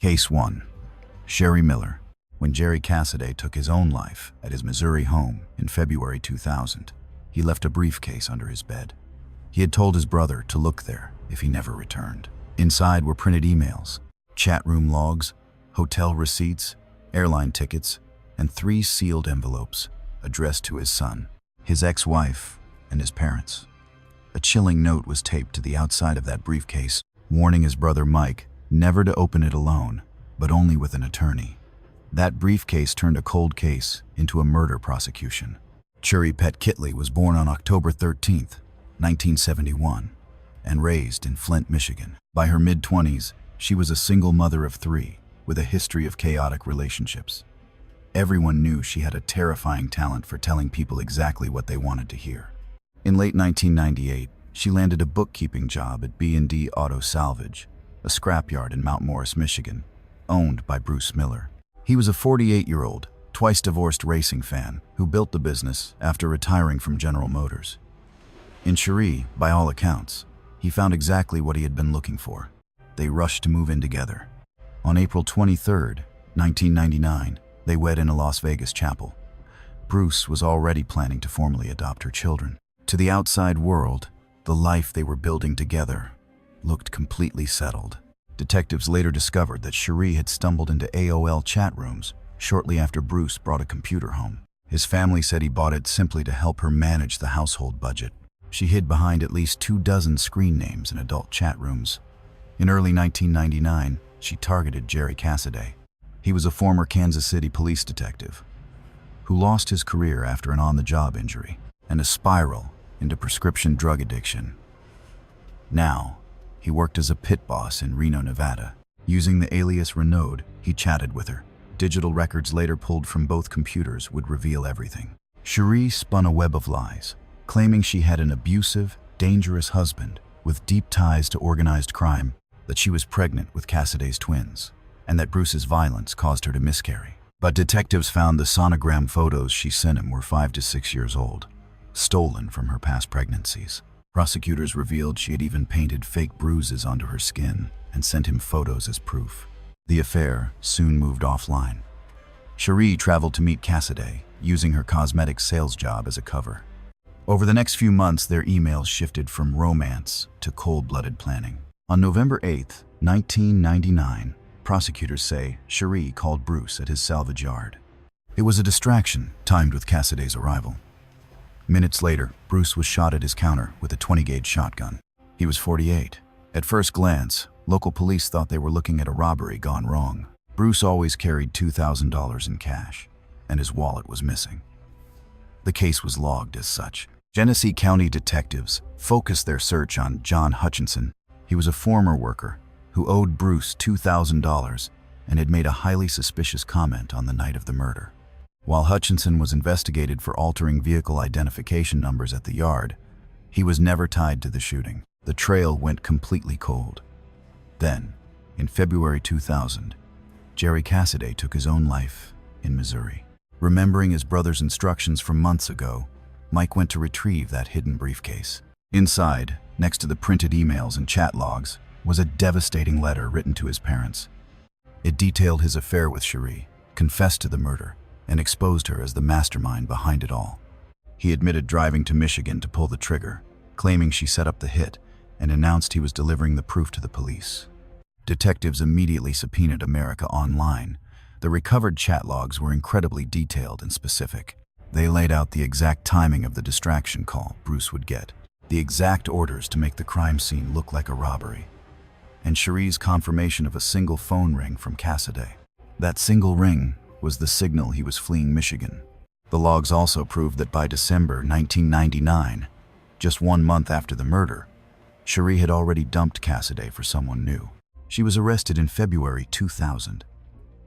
Case 1. Sheree Miller. When Jerry Cassidy took his own life at his Missouri home in February 2000, he left a briefcase under his bed. He had told his brother to look there if he never returned. Inside were printed emails, chat room logs, hotel receipts, airline tickets, and 3 sealed envelopes addressed to his son, his ex-wife, and his parents. A chilling note was taped to the outside of that briefcase, warning his brother Mike never to open it alone, but only with an attorney. That briefcase turned a cold case into a murder prosecution. Sheree Pet Kitley was born on October 13, 1971, and raised in Flint, Michigan. By her mid-20s, she was a single mother of 3, with a history of chaotic relationships. Everyone knew she had a terrifying talent for telling people exactly what they wanted to hear. In late 1998, she landed a bookkeeping job at B&D Auto Salvage, a scrapyard in Mount Morris, Michigan, owned by Bruce Miller. He was a 48-year-old, twice-divorced racing fan who built the business after retiring from General Motors. In Sheree, by all accounts, he found exactly what he had been looking for. They rushed to move in together. On April 23, 1999, they wed in a Las Vegas chapel. Bruce was already planning to formally adopt her children. To the outside world, the life they were building together looked completely settled. Detectives later discovered that Sheree had stumbled into AOL chat rooms shortly after Bruce brought a computer home. His family said he bought it simply to help her manage the household budget. She hid behind at least 24 screen names in adult chat rooms. In early 1999, she targeted Jerry Cassidy. He was a former Kansas City police detective who lost his career after an on-the-job injury and a spiral into prescription drug addiction. Now, he worked as a pit boss in Reno, Nevada. Using the alias Renaud, he chatted with her. Digital records later pulled from both computers would reveal everything. Sheree spun a web of lies, claiming she had an abusive, dangerous husband with deep ties to organized crime, that she was pregnant with Cassidy's twins, and that Bruce's violence caused her to miscarry. But detectives found the sonogram photos she sent him were 5 to 6 years old, stolen from her past pregnancies. Prosecutors revealed she had even painted fake bruises onto her skin and sent him photos as proof. The affair soon moved offline. Sheree traveled to meet Cassidy, using her cosmetics sales job as a cover. Over the next few months, their emails shifted from romance to cold-blooded planning. On November 8, 1999, prosecutors say Sheree called Bruce at his salvage yard. It was a distraction timed with Cassidy's arrival. Minutes later, Bruce was shot at his counter with a 20-gauge shotgun. He was 48. At first glance, local police thought they were looking at a robbery gone wrong. Bruce always carried $2,000 in cash, and his wallet was missing. The case was logged as such. Genesee County detectives focused their search on John Hutchinson. He was a former worker who owed Bruce $2,000 and had made a highly suspicious comment on the night of the murder. While Hutchinson was investigated for altering vehicle identification numbers at the yard, he was never tied to the shooting. The trail went completely cold. Then, in February 2000, Jerry Cassidy took his own life in Missouri. Remembering his brother's instructions from months ago, Mike went to retrieve that hidden briefcase. Inside, next to the printed emails and chat logs, was a devastating letter written to his parents. It detailed his affair with Sheree, confessed to the murder, and exposed her as the mastermind behind it all. He admitted driving to Michigan to pull the trigger, claiming she set up the hit, and announced he was delivering the proof to the police. Detectives immediately subpoenaed America Online. The recovered chat logs were incredibly detailed and specific. They laid out the exact timing of the distraction call Bruce would get, the exact orders to make the crime scene look like a robbery, and Sheree's confirmation of a single phone ring from Cassidy. That single ring was the signal he was fleeing Michigan. The logs also proved that by December 1999, just 1 month after the murder, Sheree had already dumped Cassidy for someone new. She was arrested in February 2000.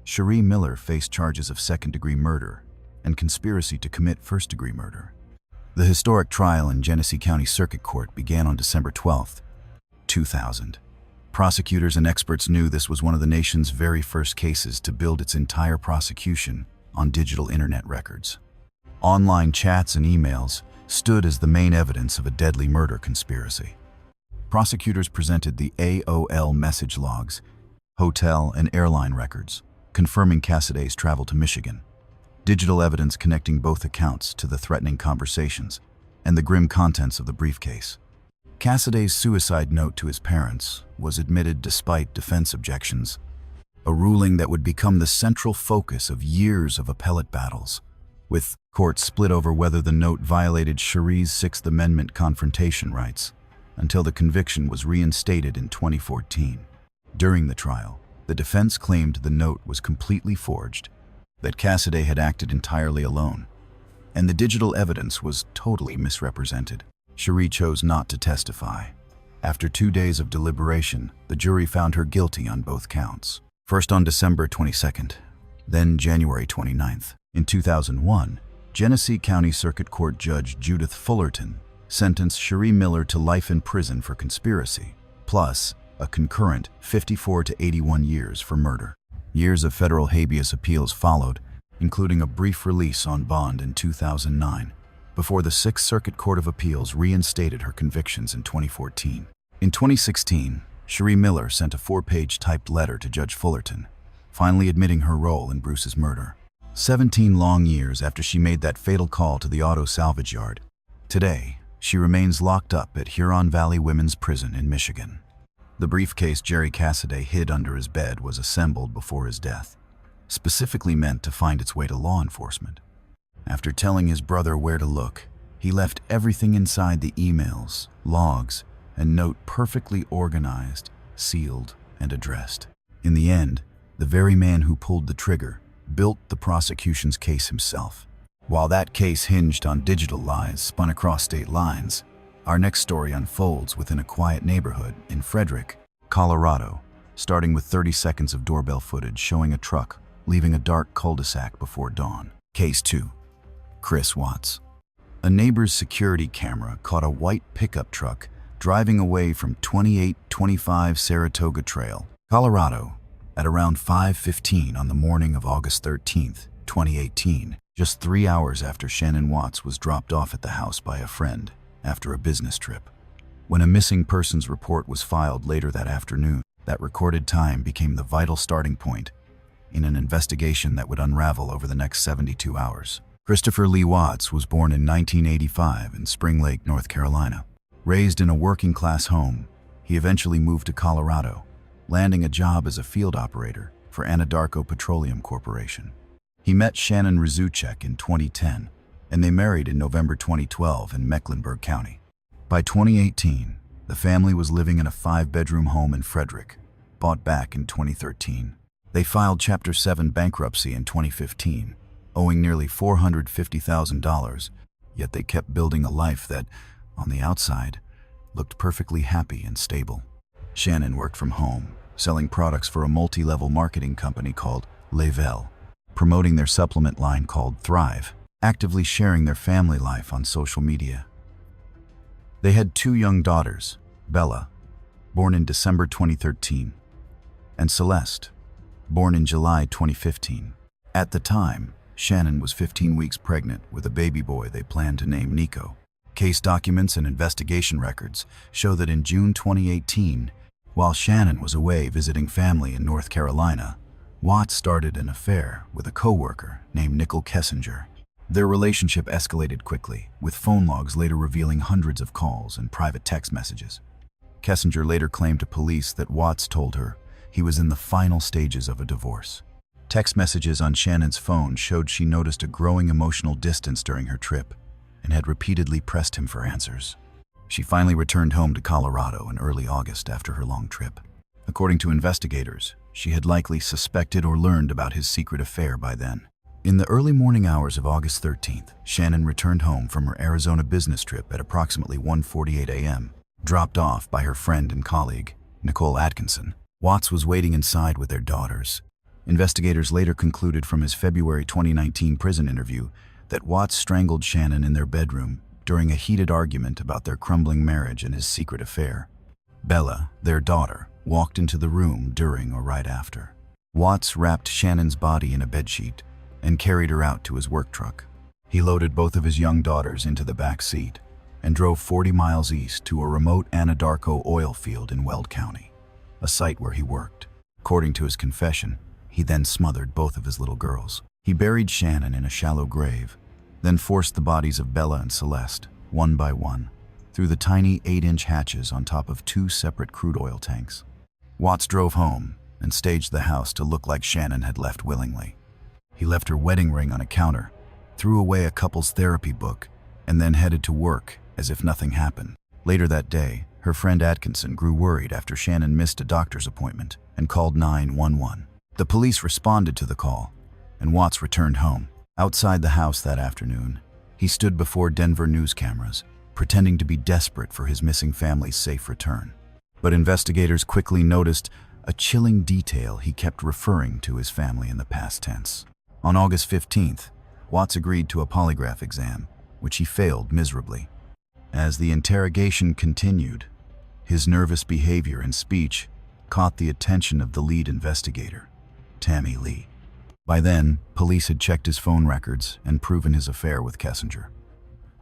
Sheree Miller faced charges of second-degree murder and conspiracy to commit first-degree murder. The historic trial in Genesee County Circuit Court began on December 12, 2000. Prosecutors and experts knew this was one of the nation's very first cases to build its entire prosecution on digital internet records. Online chats and emails stood as the main evidence of a deadly murder conspiracy. Prosecutors presented the AOL message logs hotel, and airline records, confirming Cassaday's travel to Michigan. Digital evidence connecting both accounts to the threatening conversations and the grim contents of the briefcase. Cassaday's suicide note to his parents was admitted despite defense objections, a ruling that would become the central focus of years of appellate battles, with courts split over whether the note violated Sheree's Sixth Amendment confrontation rights, until the conviction was reinstated in 2014. During the trial, the defense claimed the note was completely forged, that Cassaday had acted entirely alone, and the digital evidence was totally misrepresented. Sheree chose not to testify. After 2 days of deliberation, the jury found her guilty on both counts. First on December 22nd, then January 29th. In 2001, Genesee County Circuit Court Judge Judith Fullerton sentenced Sheree Miller to life in prison for conspiracy, plus a concurrent 54 to 81 years for murder. Years of federal habeas appeals followed, including a brief release on bond in 2009, before the Sixth Circuit Court of Appeals reinstated her convictions in 2014. In 2016, Sheree Miller sent a 4-page typed letter to Judge Fullerton, finally admitting her role in Bruce's murder. 17 long years after she made that fatal call to the auto salvage yard. Today, she remains locked up at Huron Valley Women's Prison in Michigan. The briefcase Jerry Cassaday hid under his bed was assembled before his death, specifically meant to find its way to law enforcement. After telling his brother where to look, he left everything inside the emails, logs, and note perfectly organized, sealed, and addressed. In the end, the very man who pulled the trigger built the prosecution's case himself. While that case hinged on digital lies spun across state lines, our next story unfolds within a quiet neighborhood in Frederick, Colorado, starting with 30 seconds of doorbell footage showing a truck leaving a dark cul-de-sac before dawn. Case 2. Chris Watts. A neighbor's security camera caught a white pickup truck driving away from 2825 Saratoga Trail, Colorado, at around 5:15 on the morning of August 13, 2018, just 3 hours after Shannon Watts was dropped off at the house by a friend after a business trip. When a missing persons report was filed later that afternoon, that recorded time became the vital starting point in an investigation that would unravel over the next 72 hours. Christopher Lee Watts was born in 1985 in Spring Lake, North Carolina. Raised in a working-class home, he eventually moved to Colorado, landing a job as a field operator for Anadarko Petroleum Corporation. He met Shannon Rizuchek in 2010, and they married in November 2012 in Mecklenburg County. By 2018, the family was living in a 5-bedroom home in Frederick, bought back in 2013. They filed Chapter 7 bankruptcy in 2015, owing nearly $450,000, yet they kept building a life that, on the outside, looked perfectly happy and stable. Shannon worked from home, selling products for a multi-level marketing company called Level, promoting their supplement line called Thrive, actively sharing their family life on social media. They had 2 young daughters, Bella, born in December 2013, and Celeste, born in July 2015. At the time, Shannon was 15 weeks pregnant with a baby boy they planned to name Nico. Case documents and investigation records show that in June 2018, while Shannon was away visiting family in North Carolina, Watts started an affair with a coworker named Nicole Kessinger. Their relationship escalated quickly, with phone logs later revealing hundreds of calls and private text messages. Kessinger later claimed to police that Watts told her he was in the final stages of a divorce. Text messages on Shannon's phone showed she noticed a growing emotional distance during her trip and had repeatedly pressed him for answers. She finally returned home to Colorado in early August after her long trip. According to investigators, she had likely suspected or learned about his secret affair by then. In the early morning hours of August 13th, Shannon returned home from her Arizona business trip at approximately 1:48 a.m., dropped off by her friend and colleague, Nicole Atkinson. Watts was waiting inside with their daughters. Investigators later concluded from his February 2019 prison interview that Watts strangled Shannon in their bedroom during a heated argument about their crumbling marriage and his secret affair. Bella, their daughter, walked into the room during or right after. Watts wrapped Shannon's body in a bedsheet and carried her out to his work truck. He loaded both of his young daughters into the back seat and drove 40 miles east to a remote Anadarko oil field in Weld County, a site where he worked. According to his confession, he then smothered both of his little girls. He buried Shannon in a shallow grave, then forced the bodies of Bella and Celeste, one by one, through the tiny 8-inch hatches on top of 2 separate crude oil tanks. Watts drove home and staged the house to look like Shannon had left willingly. He left her wedding ring on a counter, threw away a couple's therapy book, and then headed to work as if nothing happened. Later that day, her friend Atkinson grew worried after Shannon missed a doctor's appointment and called 911. The police responded to the call, and Watts returned home. Outside the house that afternoon, he stood before Denver news cameras, pretending to be desperate for his missing family's safe return. But investigators quickly noticed a chilling detail he kept referring to his family in the past tense. On August 15th, Watts agreed to a polygraph exam, which he failed miserably. As the interrogation continued, his nervous behavior and speech caught the attention of the lead investigator, Tammy Lee. By then, police had checked his phone records and proven his affair with Kessinger.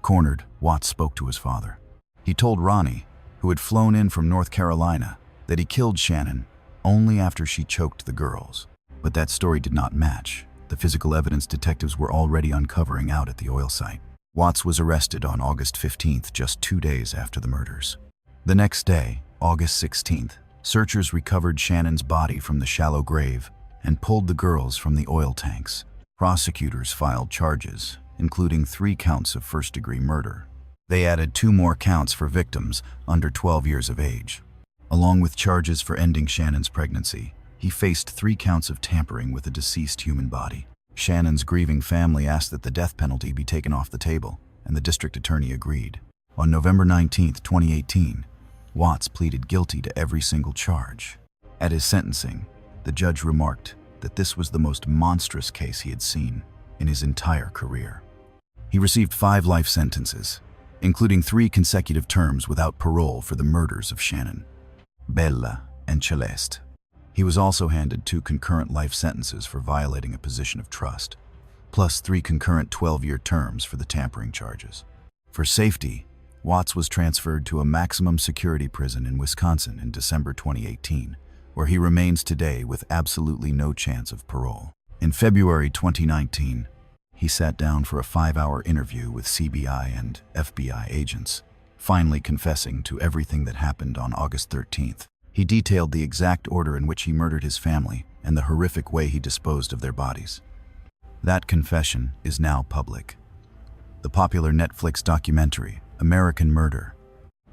Cornered, Watts spoke to his father. He told Ronnie, who had flown in from North Carolina, that he killed Shannon only after she choked the girls. But that story did not match. The physical evidence detectives were already uncovering out at the oil site. Watts was arrested on August 15th, just 2 days after the murders. The next day, August 16th, searchers recovered Shannon's body from the shallow grave and pulled the girls from the oil tanks. Prosecutors filed charges, including 3 counts of first-degree murder. They added 2 more counts for victims under 12 years of age. Along with charges for ending Shannon's pregnancy, he faced 3 counts of tampering with a deceased human body. Shannon's grieving family asked that the death penalty be taken off the table, and the district attorney agreed. On November 19, 2018, Watts pleaded guilty to every single charge. At his sentencing, the judge remarked that this was the most monstrous case he had seen in his entire career. He received 5 life sentences, including 3 consecutive terms without parole for the murders of Shannon, Bella, and Celeste. He was also handed 2 concurrent life sentences for violating a position of trust, plus 3 concurrent 12-year terms for the tampering charges. For safety, Watts was transferred to a maximum security prison in Wisconsin in December 2018, where he remains today with absolutely no chance of parole. In February 2019, he sat down for a 5-hour interview with CBI and FBI agents, finally confessing to everything that happened on August 13th. He detailed the exact order in which he murdered his family and the horrific way he disposed of their bodies. That confession is now public. The popular Netflix documentary, American Murder,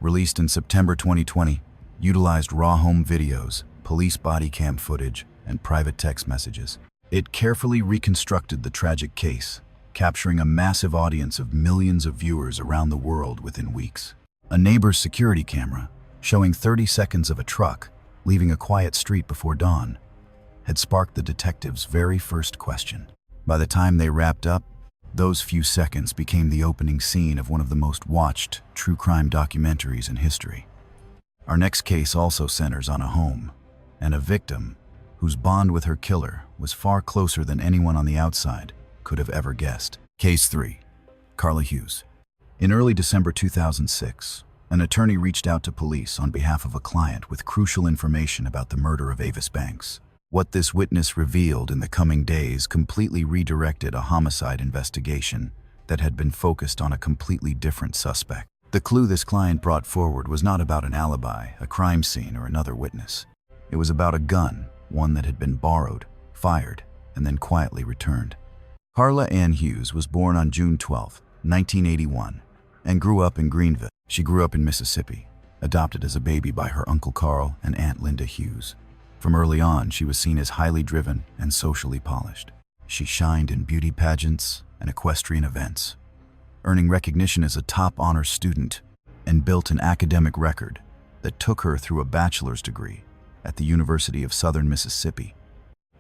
released in September 2020, utilized raw home videos, police body cam footage, and private text messages. It carefully reconstructed the tragic case, capturing a massive audience of millions of viewers around the world within weeks. A neighbor's security camera, showing 30 seconds of a truck leaving a quiet street before dawn, had sparked the detectives' very first question. By the time they wrapped up, those few seconds became the opening scene of one of the most watched true crime documentaries in history. Our next case also centers on a home and a victim whose bond with her killer was far closer than anyone on the outside could have ever guessed. Case 3. Carla Hughes. In early December 2006, an attorney reached out to police on behalf of a client with crucial information about the murder of Avis Banks. What this witness revealed in the coming days completely redirected a homicide investigation that had been focused on a completely different suspect. The clue this client brought forward was not about an alibi, a crime scene, or another witness. It was about a gun, one that had been borrowed, fired, and then quietly returned. Carla Ann Hughes was born on June 12, 1981, and grew up in Greenville. She grew up in Mississippi, adopted as a baby by her Uncle Carl and Aunt Linda Hughes. From early on, she was seen as highly driven and socially polished. She shined in beauty pageants and equestrian events, earning recognition as a top honors student, and built an academic record that took her through a bachelor's degree at the University of Southern Mississippi,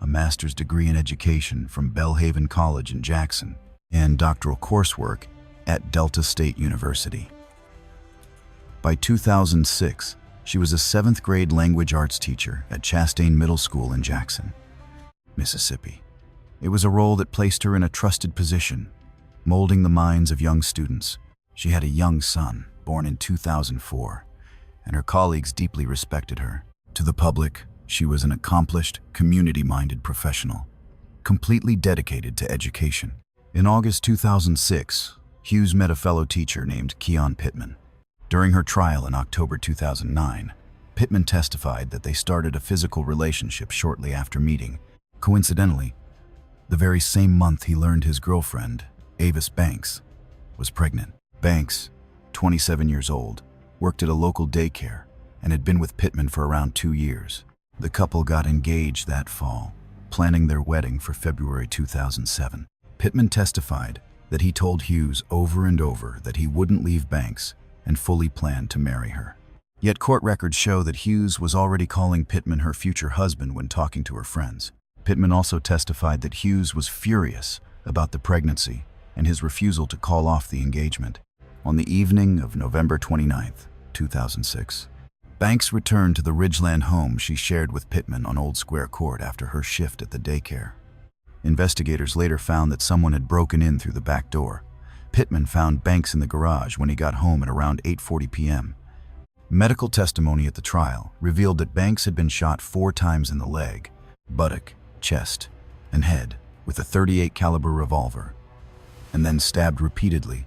a master's degree in education from Belhaven College in Jackson, and doctoral coursework at Delta State University. By 2006, she was a 7th grade language arts teacher at Chastain Middle School in Jackson, Mississippi. It was a role that placed her in a trusted position, molding the minds of young students. She had a young son, born in 2004, and her colleagues deeply respected her. To the public, She was an accomplished, community-minded professional, completely dedicated to education. In August 2006, Hughes met a fellow teacher named Keon Pittman. During her trial in October 2009, Pittman testified that they started a physical relationship shortly after meeting. Coincidentally, the very same month he learned his girlfriend, Avis Banks, was pregnant. Banks, 27 years old, worked at a local daycare and had been with Pittman for around 2 years. The couple got engaged that fall, planning their wedding for February 2007. Pittman testified that he told Hughes over and over that he wouldn't leave Banks and fully planned to marry her. Yet court records show that Hughes was already calling Pittman her future husband when talking to her friends. Pittman also testified that Hughes was furious about the pregnancy and his refusal to call off the engagement. On the evening of November 29, 2006, Banks returned to the Ridgeland home she shared with Pittman on Old Square Court after her shift at the daycare. Investigators later found that someone had broken in through the back door. Pittman found Banks in the garage when he got home at around 8:40 p.m. Medical testimony at the trial revealed that Banks had been shot 4 times in the leg, buttock, chest, and head with a .38 caliber revolver, and then stabbed repeatedly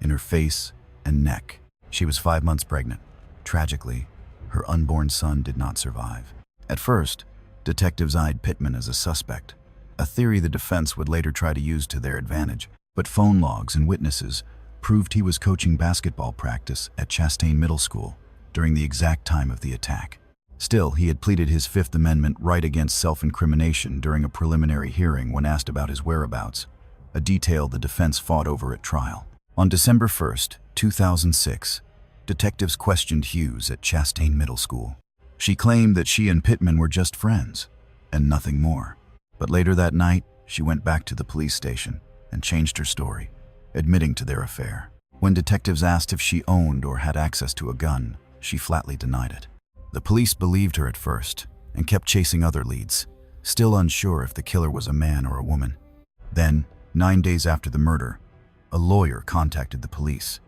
in her face and neck. She was 5 months pregnant. Tragically, her unborn son did not survive. At first, detectives eyed Pittman as a suspect, a theory the defense would later try to use to their advantage, but phone logs and witnesses proved he was coaching basketball practice at Chastain Middle School during the exact time of the attack. Still, he had pleaded his Fifth Amendment right against self-incrimination during a preliminary hearing when asked about his whereabouts, a detail the defense fought over at trial. On December 1, 2006, detectives questioned Hughes at Chastain Middle School. She claimed that she and Pittman were just friends, and nothing more. But later that night, she went back to the police station and changed her story, admitting to their affair. When detectives asked if she owned or had access to a gun, she flatly denied it. The police believed her at first and kept chasing other leads, still unsure if the killer was a man or a woman. Then, 9 days after the murder, a lawyer contacted the police.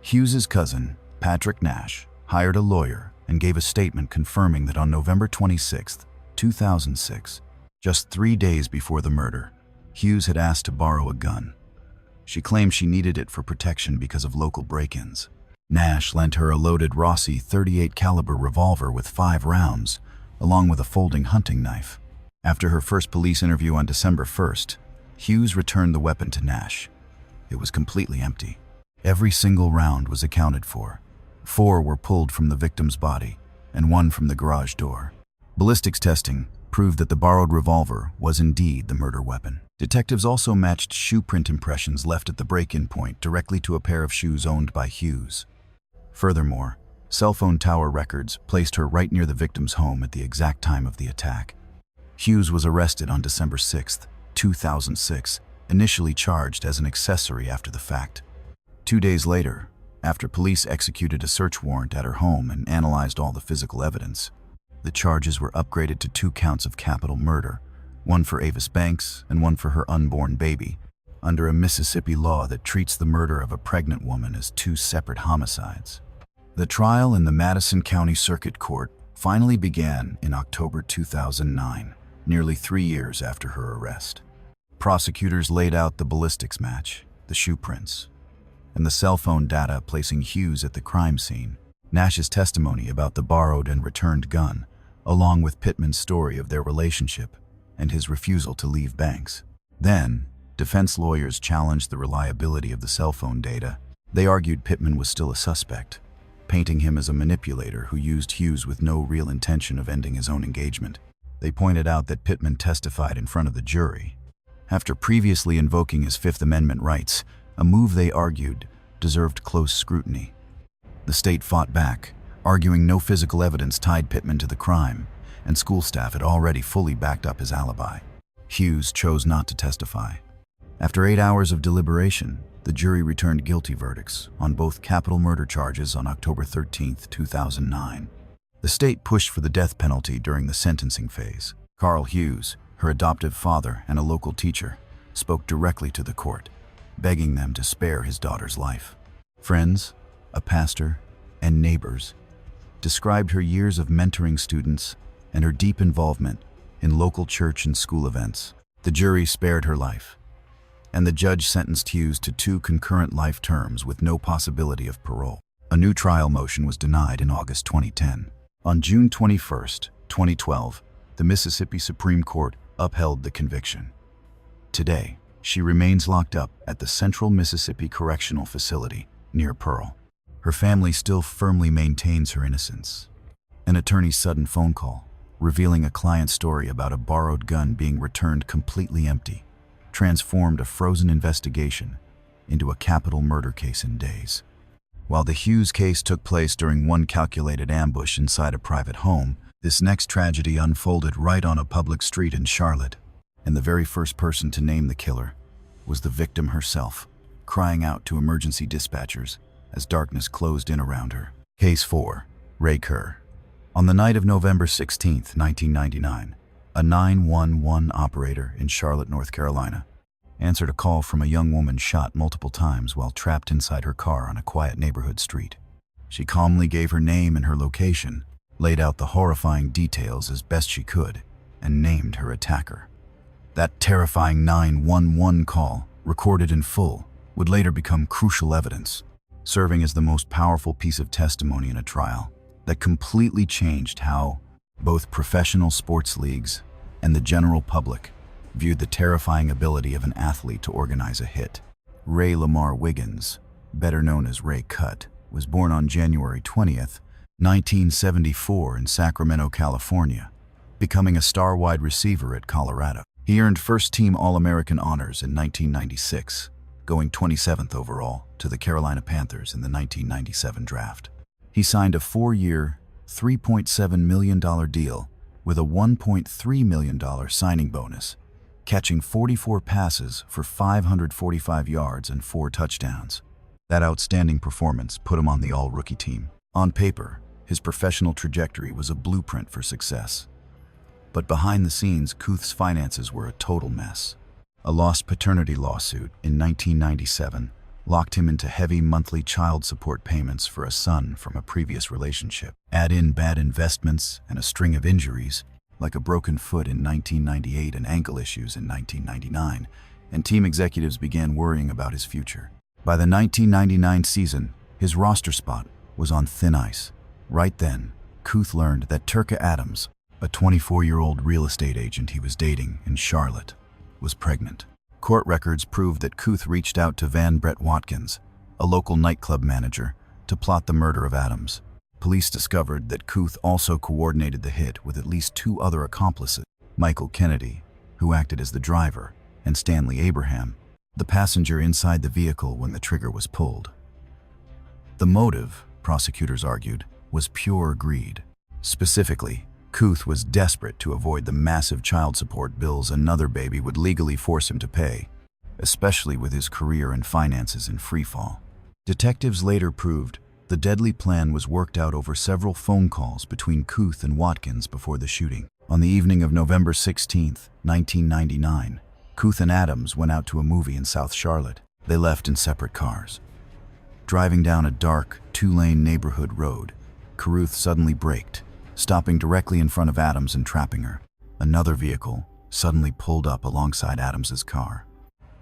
Hughes's cousin, Patrick Nash, hired a lawyer and gave a statement confirming that on November 26, 2006, just 3 days before the murder, Hughes had asked to borrow a gun. She claimed she needed it for protection because of local break-ins. Nash lent her a loaded Rossi .38 caliber revolver with 5 rounds, along with a folding hunting knife. After her first police interview on December 1st, Hughes returned the weapon to Nash. It was completely empty. Every single round was accounted for. 4 were pulled from the victim's body, and 1 from the garage door. Ballistics testing proved that the borrowed revolver was indeed the murder weapon. Detectives also matched shoe print impressions left at the break-in point directly to a pair of shoes owned by Hughes. Furthermore, cell phone tower records placed her right near the victim's home at the exact time of the attack. Hughes was arrested on December 6, 2006, initially charged as an accessory after the fact. 2 days later, after police executed a search warrant at her home and analyzed all the physical evidence, the charges were upgraded to 2 counts of capital murder, 1 for Avis Banks and 1 for her unborn baby, under a Mississippi law that treats the murder of a pregnant woman as 2 separate homicides. The trial in the Madison County Circuit Court finally began in October 2009, nearly 3 years after her arrest. Prosecutors laid out the ballistics match, the shoe prints, and the cell phone data placing Hughes at the crime scene. Nash's testimony about the borrowed and returned gun, along with Pittman's story of their relationship and his refusal to leave Banks. Then, defense lawyers challenged the reliability of the cell phone data. They argued Pittman was still a suspect, painting him as a manipulator who used Hughes with no real intention of ending his own engagement. They pointed out that Pittman testified in front of the jury after previously invoking his Fifth Amendment rights, a move they argued deserved close scrutiny. The state fought back, arguing no physical evidence tied Pittman to the crime, and school staff had already fully backed up his alibi. Hughes chose not to testify. After 8 hours of deliberation, the jury returned guilty verdicts on both capital murder charges on October 13, 2009. The state pushed for the death penalty during the sentencing phase. Carl Hughes, her adoptive father and a local teacher, spoke directly to the court, begging them to spare his daughter's life. Friends, a pastor, and neighbors described her years of mentoring students and her deep involvement in local church and school events. The jury spared her life, and the judge sentenced Hughes to 2 concurrent life terms with no possibility of parole. A new trial motion was denied in August 2010. On June 21, 2012, the Mississippi Supreme Court upheld the conviction. Today, she remains locked up at the Central Mississippi Correctional Facility near Pearl. Her family still firmly maintains her innocence. An attorney's sudden phone call, revealing a client's story about a borrowed gun being returned completely empty, transformed a frozen investigation into a capital murder case in days. While the Hughes case took place during one calculated ambush inside a private home, this next tragedy unfolded right on a public street in Charlotte. And the very first person to name the killer was the victim herself, crying out to emergency dispatchers as darkness closed in around her. Case 4. Ray Kerr. On the night of November 16, 1999, a 911 operator in Charlotte, North Carolina, answered a call from a young woman shot multiple times while trapped inside her car on a quiet neighborhood street. She calmly gave her name and her location, laid out the horrifying details as best she could, and named her attacker. That terrifying 911 call, recorded in full, would later become crucial evidence, serving as the most powerful piece of testimony in a trial that completely changed how both professional sports leagues and the general public viewed the terrifying ability of an athlete to organize a hit. Ray Lamar Wiggins, better known as Ray Cut, was born on January 20th, 1974 in Sacramento, California, becoming a star wide receiver at Colorado. He earned first-team All-American honors in 1996, going 27th overall to the Carolina Panthers in the 1997 draft. He signed a 4-year, $3.7 million deal with a $1.3 million signing bonus, catching 44 passes for 545 yards and 4 touchdowns. That outstanding performance put him on the all-rookie team. On paper, his professional trajectory was a blueprint for success. But behind the scenes, Carruth's finances were a total mess. A lost paternity lawsuit in 1997 locked him into heavy monthly child support payments for a son from a previous relationship. Add in bad investments and a string of injuries, like a broken foot in 1998 and ankle issues in 1999, and team executives began worrying about his future. By the 1999 season, his roster spot was on thin ice. Right then, Carruth learned that Cherica Adams, a 24-year-old real estate agent he was dating in Charlotte, was pregnant. Court records proved that Carruth reached out to Van Brett Watkins, a local nightclub manager, to plot the murder of Adams. Police discovered that Carruth also coordinated the hit with at least 2 other accomplices, Michael Kennedy, who acted as the driver, and Stanley Abraham, the passenger inside the vehicle when the trigger was pulled. The motive, prosecutors argued, was pure greed. Specifically, Carruth was desperate to avoid the massive child support bills another baby would legally force him to pay, especially with his career and finances in freefall. Detectives later proved the deadly plan was worked out over several phone calls between Carruth and Watkins before the shooting. On the evening of November 16, 1999, Carruth and Adams went out to a movie in South Charlotte. They left in separate cars. Driving down a dark, 2-lane neighborhood road, Carruth suddenly braked, stopping directly in front of Adams and trapping her. Another vehicle suddenly pulled up alongside Adams's car.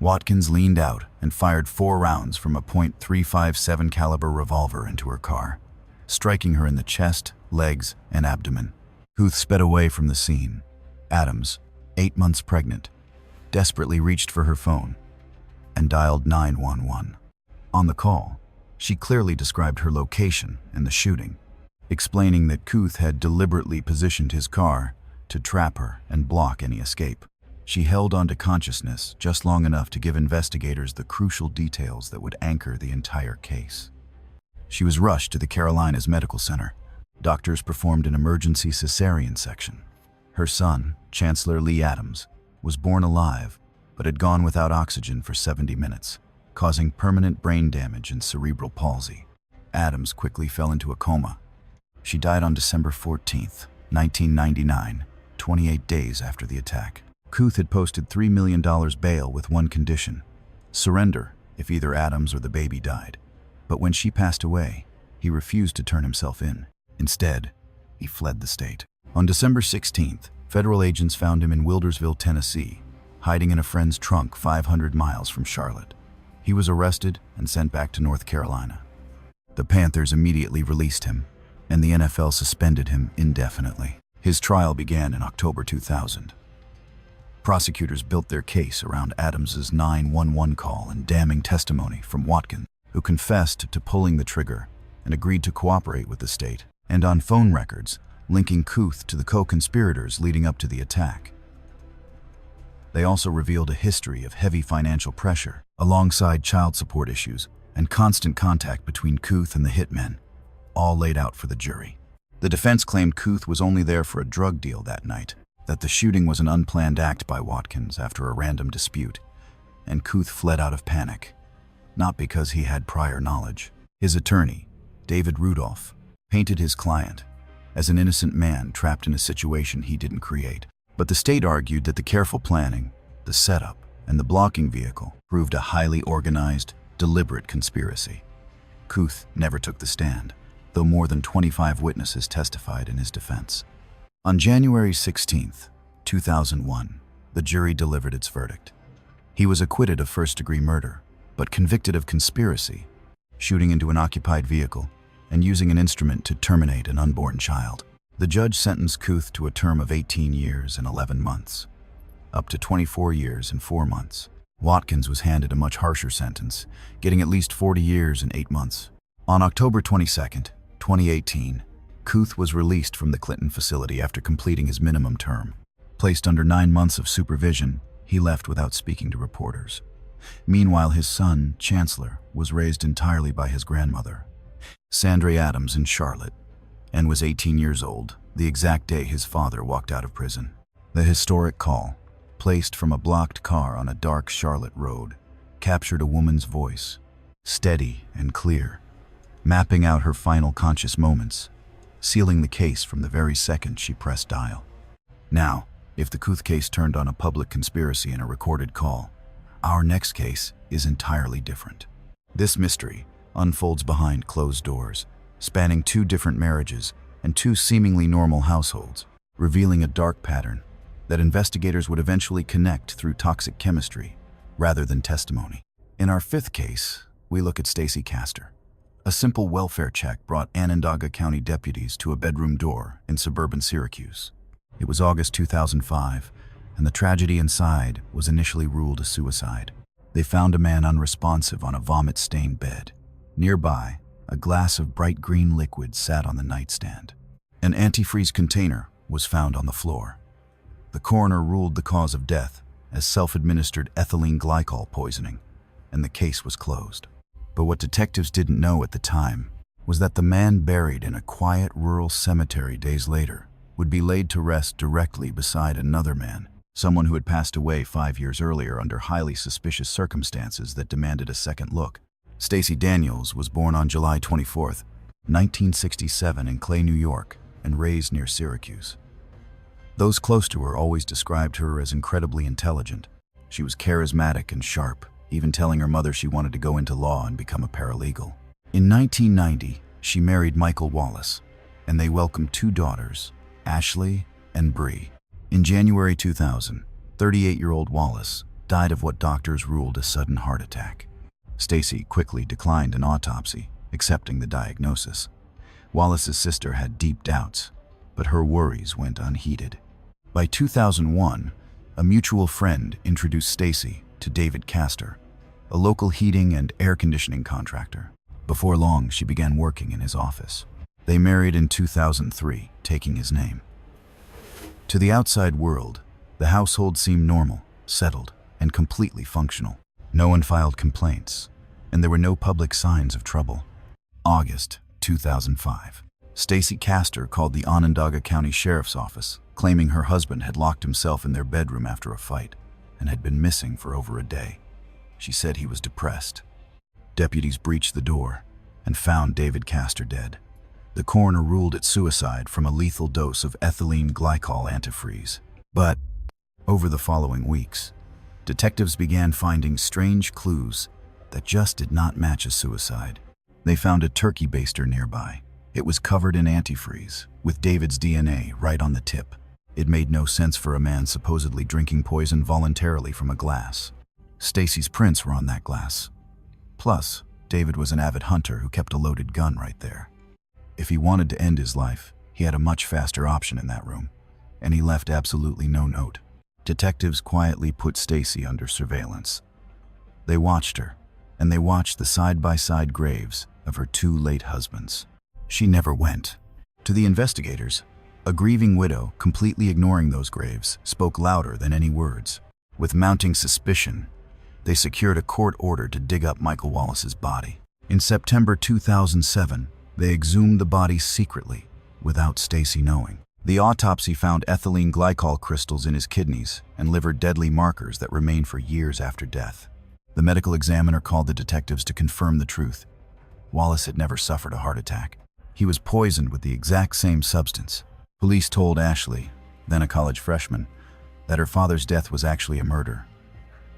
Watkins leaned out and fired 4 rounds from a .357 caliber revolver into her car, striking her in the chest, legs, and abdomen. Carruth sped away from the scene. Adams, 8 months pregnant, desperately reached for her phone and dialed 911. On the call, she clearly described her location and the shooting, explaining that Carruth had deliberately positioned his car to trap her and block any escape. She held on to consciousness just long enough to give investigators the crucial details that would anchor the entire case. She was rushed to the Carolinas Medical Center. Doctors performed an emergency cesarean section. Her son, Chancellor Lee Adams, was born alive but had gone without oxygen for 70 minutes, causing permanent brain damage and cerebral palsy. Adams quickly fell into a coma. She died on December 14, 1999, 28 days after the attack. Carruth had posted $3 million bail with one condition: surrender if either Adams or the baby died. But when she passed away, he refused to turn himself in. Instead, he fled the state. On December 16th, federal agents found him in Wildersville, Tennessee, hiding in a friend's trunk 500 miles from Charlotte. He was arrested and sent back to North Carolina. The Panthers immediately released him, and the NFL suspended him indefinitely. His trial began in October 2000. Prosecutors built their case around Adams's 911 call and damning testimony from Watkins, who confessed to pulling the trigger and agreed to cooperate with the state, and on phone records linking Carruth to the co-conspirators leading up to the attack. They also revealed a history of heavy financial pressure, alongside child support issues and constant contact between Carruth and the hitmen, all laid out for the jury. The defense claimed Carruth was only there for a drug deal that night, that the shooting was an unplanned act by Watkins after a random dispute, and Carruth fled out of panic, not because he had prior knowledge. His attorney, David Rudolph, painted his client as an innocent man trapped in a situation he didn't create. But the state argued that the careful planning, the setup, and the blocking vehicle proved a highly organized, deliberate conspiracy. Carruth never took the stand, though more than 25 witnesses testified in his defense. On January 16, 2001, the jury delivered its verdict. He was acquitted of first-degree murder, but convicted of conspiracy, shooting into an occupied vehicle, and using an instrument to terminate an unborn child. The judge sentenced Carruth to a term of 18 years and 11 months, up to 24 years and 4 months. Watkins was handed a much harsher sentence, getting at least 40 years and 8 months. On October 22, 2018, Carruth was released from the Clinton facility after completing his minimum term. Placed under 9 months of supervision, he left without speaking to reporters. Meanwhile, his son, Chancellor, was raised entirely by his grandmother, Sandra Adams, in Charlotte, and was 18 years old, the exact day his father walked out of prison. The historic call, placed from a blocked car on a dark Charlotte road, captured a woman's voice, steady and clear, mapping out her final conscious moments, sealing the case from the very second she pressed dial. Now, if the Carruth case turned on a public conspiracy and a recorded call, our next case is entirely different. This mystery unfolds behind closed doors, spanning 2 different marriages and 2 seemingly normal households, revealing a dark pattern that investigators would eventually connect through toxic chemistry rather than testimony. In our 5th case, we look at Stacey Castor. A simple welfare check brought Onondaga County deputies to a bedroom door in suburban Syracuse. It was August 2005, and the tragedy inside was initially ruled a suicide. They found a man unresponsive on a vomit-stained bed. Nearby, a glass of bright green liquid sat on the nightstand. An antifreeze container was found on the floor. The coroner ruled the cause of death as self-administered ethylene glycol poisoning, and the case was closed. But what detectives didn't know at the time was that the man buried in a quiet rural cemetery days later would be laid to rest directly beside another man, someone who had passed away 5 years earlier under highly suspicious circumstances that demanded a second look. Stacey Daniels was born on July 24, 1967 in Clay, New York, and raised near Syracuse. Those close to her always described her as incredibly intelligent. She was charismatic and sharp, even telling her mother she wanted to go into law and become a paralegal. In 1990, she married Michael Wallace, and they welcomed 2 daughters, Ashley and Bree. In January 2000, 38-year-old Wallace died of what doctors ruled a sudden heart attack. Stacey quickly declined an autopsy, accepting the diagnosis. Wallace's sister had deep doubts, but her worries went unheeded. By 2001, a mutual friend introduced Stacey to David Castor, a local heating and air conditioning contractor. Before long, she began working in his office. They married in 2003, taking his name. To the outside world, the household seemed normal, settled, and completely functional. No one filed complaints, and there were no public signs of trouble. August 2005. Stacey Castor called the Onondaga County Sheriff's Office, claiming her husband had locked himself in their bedroom after a fight and had been missing for over a day. She said he was depressed. Deputies breached the door and found David Castor dead. The coroner ruled it suicide from a lethal dose of ethylene glycol antifreeze. But over the following weeks, detectives began finding strange clues that just did not match a suicide. They found a turkey baster nearby, It was covered in antifreeze, with David's DNA right on the tip. It made no sense for a man supposedly drinking poison voluntarily from a glass. Stacey's prints were on that glass. Plus, David was an avid hunter who kept a loaded gun right there. If he wanted to end his life, he had a much faster option in that room, and he left absolutely no note. Detectives quietly put Stacey under surveillance. They watched her, and they watched the side-by-side graves of her two late husbands. She never went. To the investigators, a grieving widow, completely ignoring those graves, spoke louder than any words. With mounting suspicion, they secured a court order to dig up Michael Wallace's body. In September 2007, they exhumed the body secretly, without Stacey knowing. The autopsy found ethylene glycol crystals in his kidneys and liver deadly markers that remained for years after death. The medical examiner called the detectives to confirm the truth. Wallace had never suffered a heart attack. He was poisoned with the exact same substance. Police told Ashley, then a college freshman, that her father's death was actually a murder.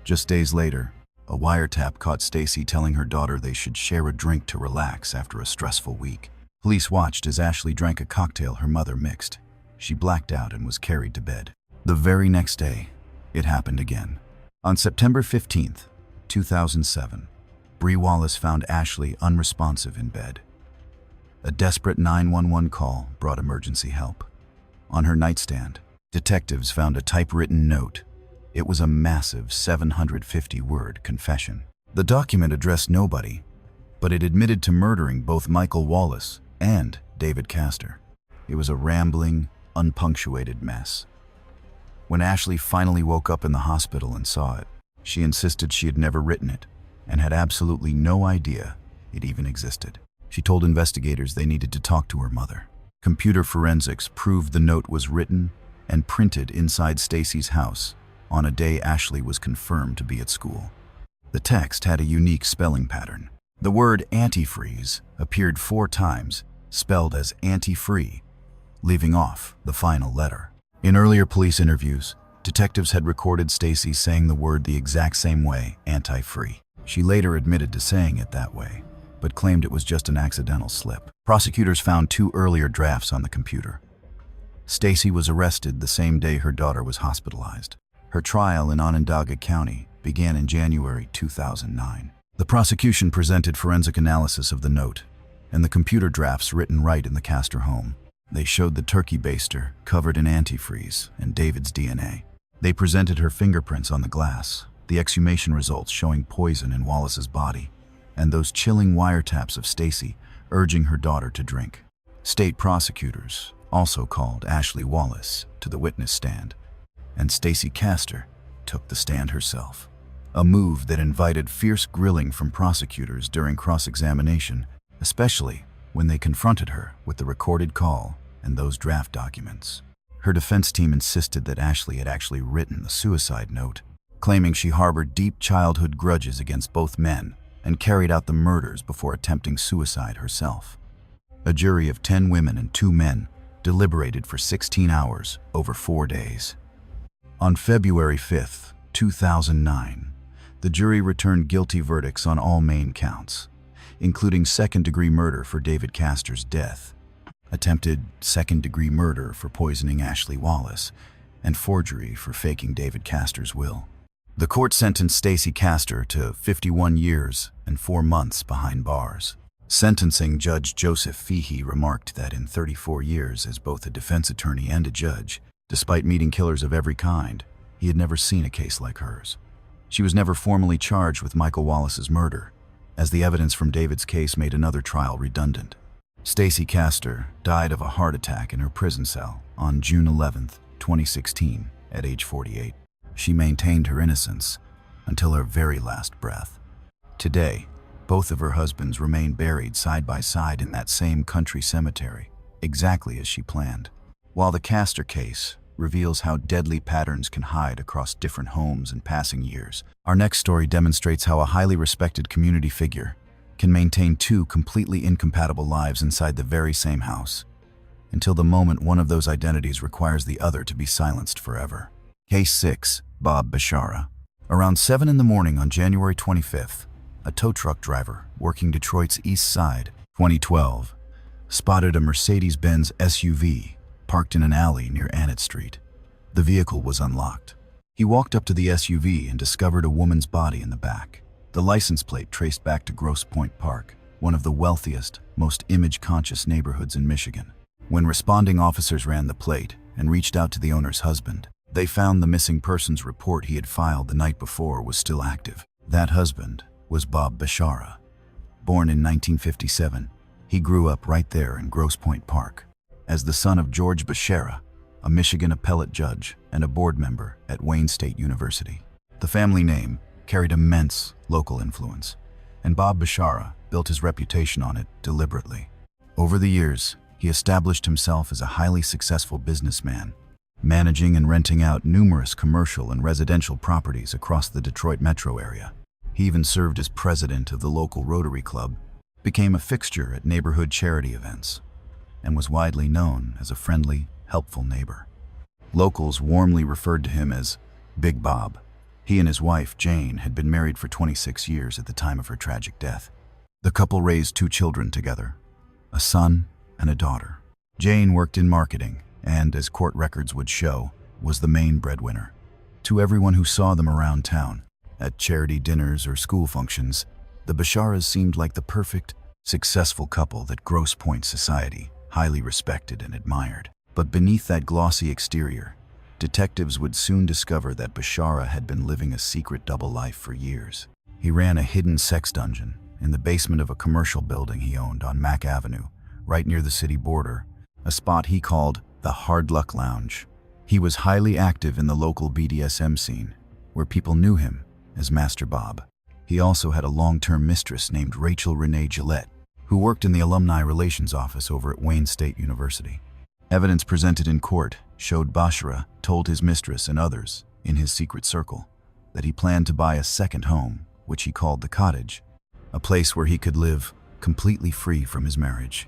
Just days later, a wiretap caught Stacey telling her daughter they should share a drink to relax after a stressful week. Police watched as Ashley drank a cocktail her mother mixed. She blacked out and was carried to bed. The very next day, it happened again. On September 15th, 2007, Bree Wallace found Ashley unresponsive in bed. A desperate 911 call brought emergency help. On her nightstand, detectives found a typewritten note. It was a massive 750-word confession. The document addressed nobody, but it admitted to murdering both Michael Wallace and David Castor. It was a rambling, unpunctuated mess. When Ashley finally woke up in the hospital and saw it, she insisted she had never written it and had absolutely no idea it even existed. She told investigators they needed to talk to her mother. Computer forensics proved the note was written and printed inside Stacey's house on a day Ashley was confirmed to be at school. The text had a unique spelling pattern. The word antifreeze appeared 4 times, spelled as anti-free, leaving off the final letter. In earlier police interviews, detectives had recorded Stacey saying the word the exact same way, anti-free. She later admitted to saying it that way, but claimed it was just an accidental slip. Prosecutors found 2 earlier drafts on the computer. Stacey was arrested the same day her daughter was hospitalized. Her trial in Onondaga County began in January 2009. The prosecution presented forensic analysis of the note and the computer drafts written right in the Castor home. They showed the turkey baster covered in antifreeze and David's DNA. They presented her fingerprints on the glass, the exhumation results showing poison in Wallace's body, and those chilling wiretaps of Stacey urging her daughter to drink. State prosecutors also called Ashley Wallace to the witness stand, and Stacey Castor took the stand herself, a move that invited fierce grilling from prosecutors during cross-examination, especially when they confronted her with the recorded call and those draft documents. Her defense team insisted that Ashley had actually written the suicide note, claiming she harbored deep childhood grudges against both men and carried out the murders before attempting suicide herself. A jury of 10 women and 2 men deliberated for 16 hours over 4 days. On February 5th, 2009, the jury returned guilty verdicts on all main counts, including second-degree murder for David Castor's death, attempted second-degree murder for poisoning Ashley Wallace, and forgery for faking David Castor's will. The court sentenced Stacey Castor to 51 years and 4 months behind bars. Sentencing Judge Joseph Feehey remarked that in 34 years as both a defense attorney and a judge, despite meeting killers of every kind, he had never seen a case like hers. She was never formally charged with Michael Wallace's murder, as the evidence from David's case made another trial redundant. Stacey Castor died of a heart attack in her prison cell on June 11, 2016, at age 48. She maintained her innocence until her very last breath. Today, both of her husbands remain buried side by side in that same country cemetery, exactly as she planned. While the Castor case reveals how deadly patterns can hide across different homes and passing years, our next story demonstrates how a highly respected community figure can maintain 2 completely incompatible lives inside the very same house, until the moment one of those identities requires the other to be silenced forever. Case 6, Bob Bashara. Around 7 in the morning on January 25th, a tow truck driver working Detroit's East Side, 2012, spotted a Mercedes-Benz SUV parked in an alley near Annett Street. The vehicle was unlocked. He walked up to the SUV and discovered a woman's body in the back. The license plate traced back to Grosse Pointe Park, one of the wealthiest, most image-conscious neighborhoods in Michigan. When responding officers ran the plate and reached out to the owner's husband, they found the missing persons report he had filed the night before was still active. That husband was Bob Bashara. Born in 1957, he grew up right there in Grosse Pointe Park. As the son of George Bashara, a Michigan appellate judge and a board member at Wayne State University. The family name carried immense local influence, and Bob Bashara built his reputation on it deliberately. Over the years, he established himself as a highly successful businessman, managing and renting out numerous commercial and residential properties across the Detroit metro area. He even served as president of the local Rotary Club, became a fixture at neighborhood charity events, and was widely known as a friendly, helpful neighbor. Locals warmly referred to him as Big Bob. He and his wife, Jane, had been married for 26 years at the time of her tragic death. The couple raised 2 children together, a son and a daughter. Jane worked in marketing and, as court records would show, was the main breadwinner. To everyone who saw them around town, at charity dinners or school functions, the Basharas seemed like the perfect, successful couple that Grosse Pointe society highly respected and admired. But beneath that glossy exterior, detectives would soon discover that Bashara had been living a secret double life for years. He ran a hidden sex dungeon in the basement of a commercial building he owned on Mack Avenue, right near the city border, a spot he called the Hard Luck Lounge. He was highly active in the local BDSM scene, where people knew him as Master Bob. He also had a long-term mistress named Rachel Renee Gillette, who worked in the Alumni Relations Office over at Wayne State University. Evidence presented in court showed Bashara told his mistress and others in his secret circle that he planned to buy a second home, which he called the cottage, a place where he could live completely free from his marriage.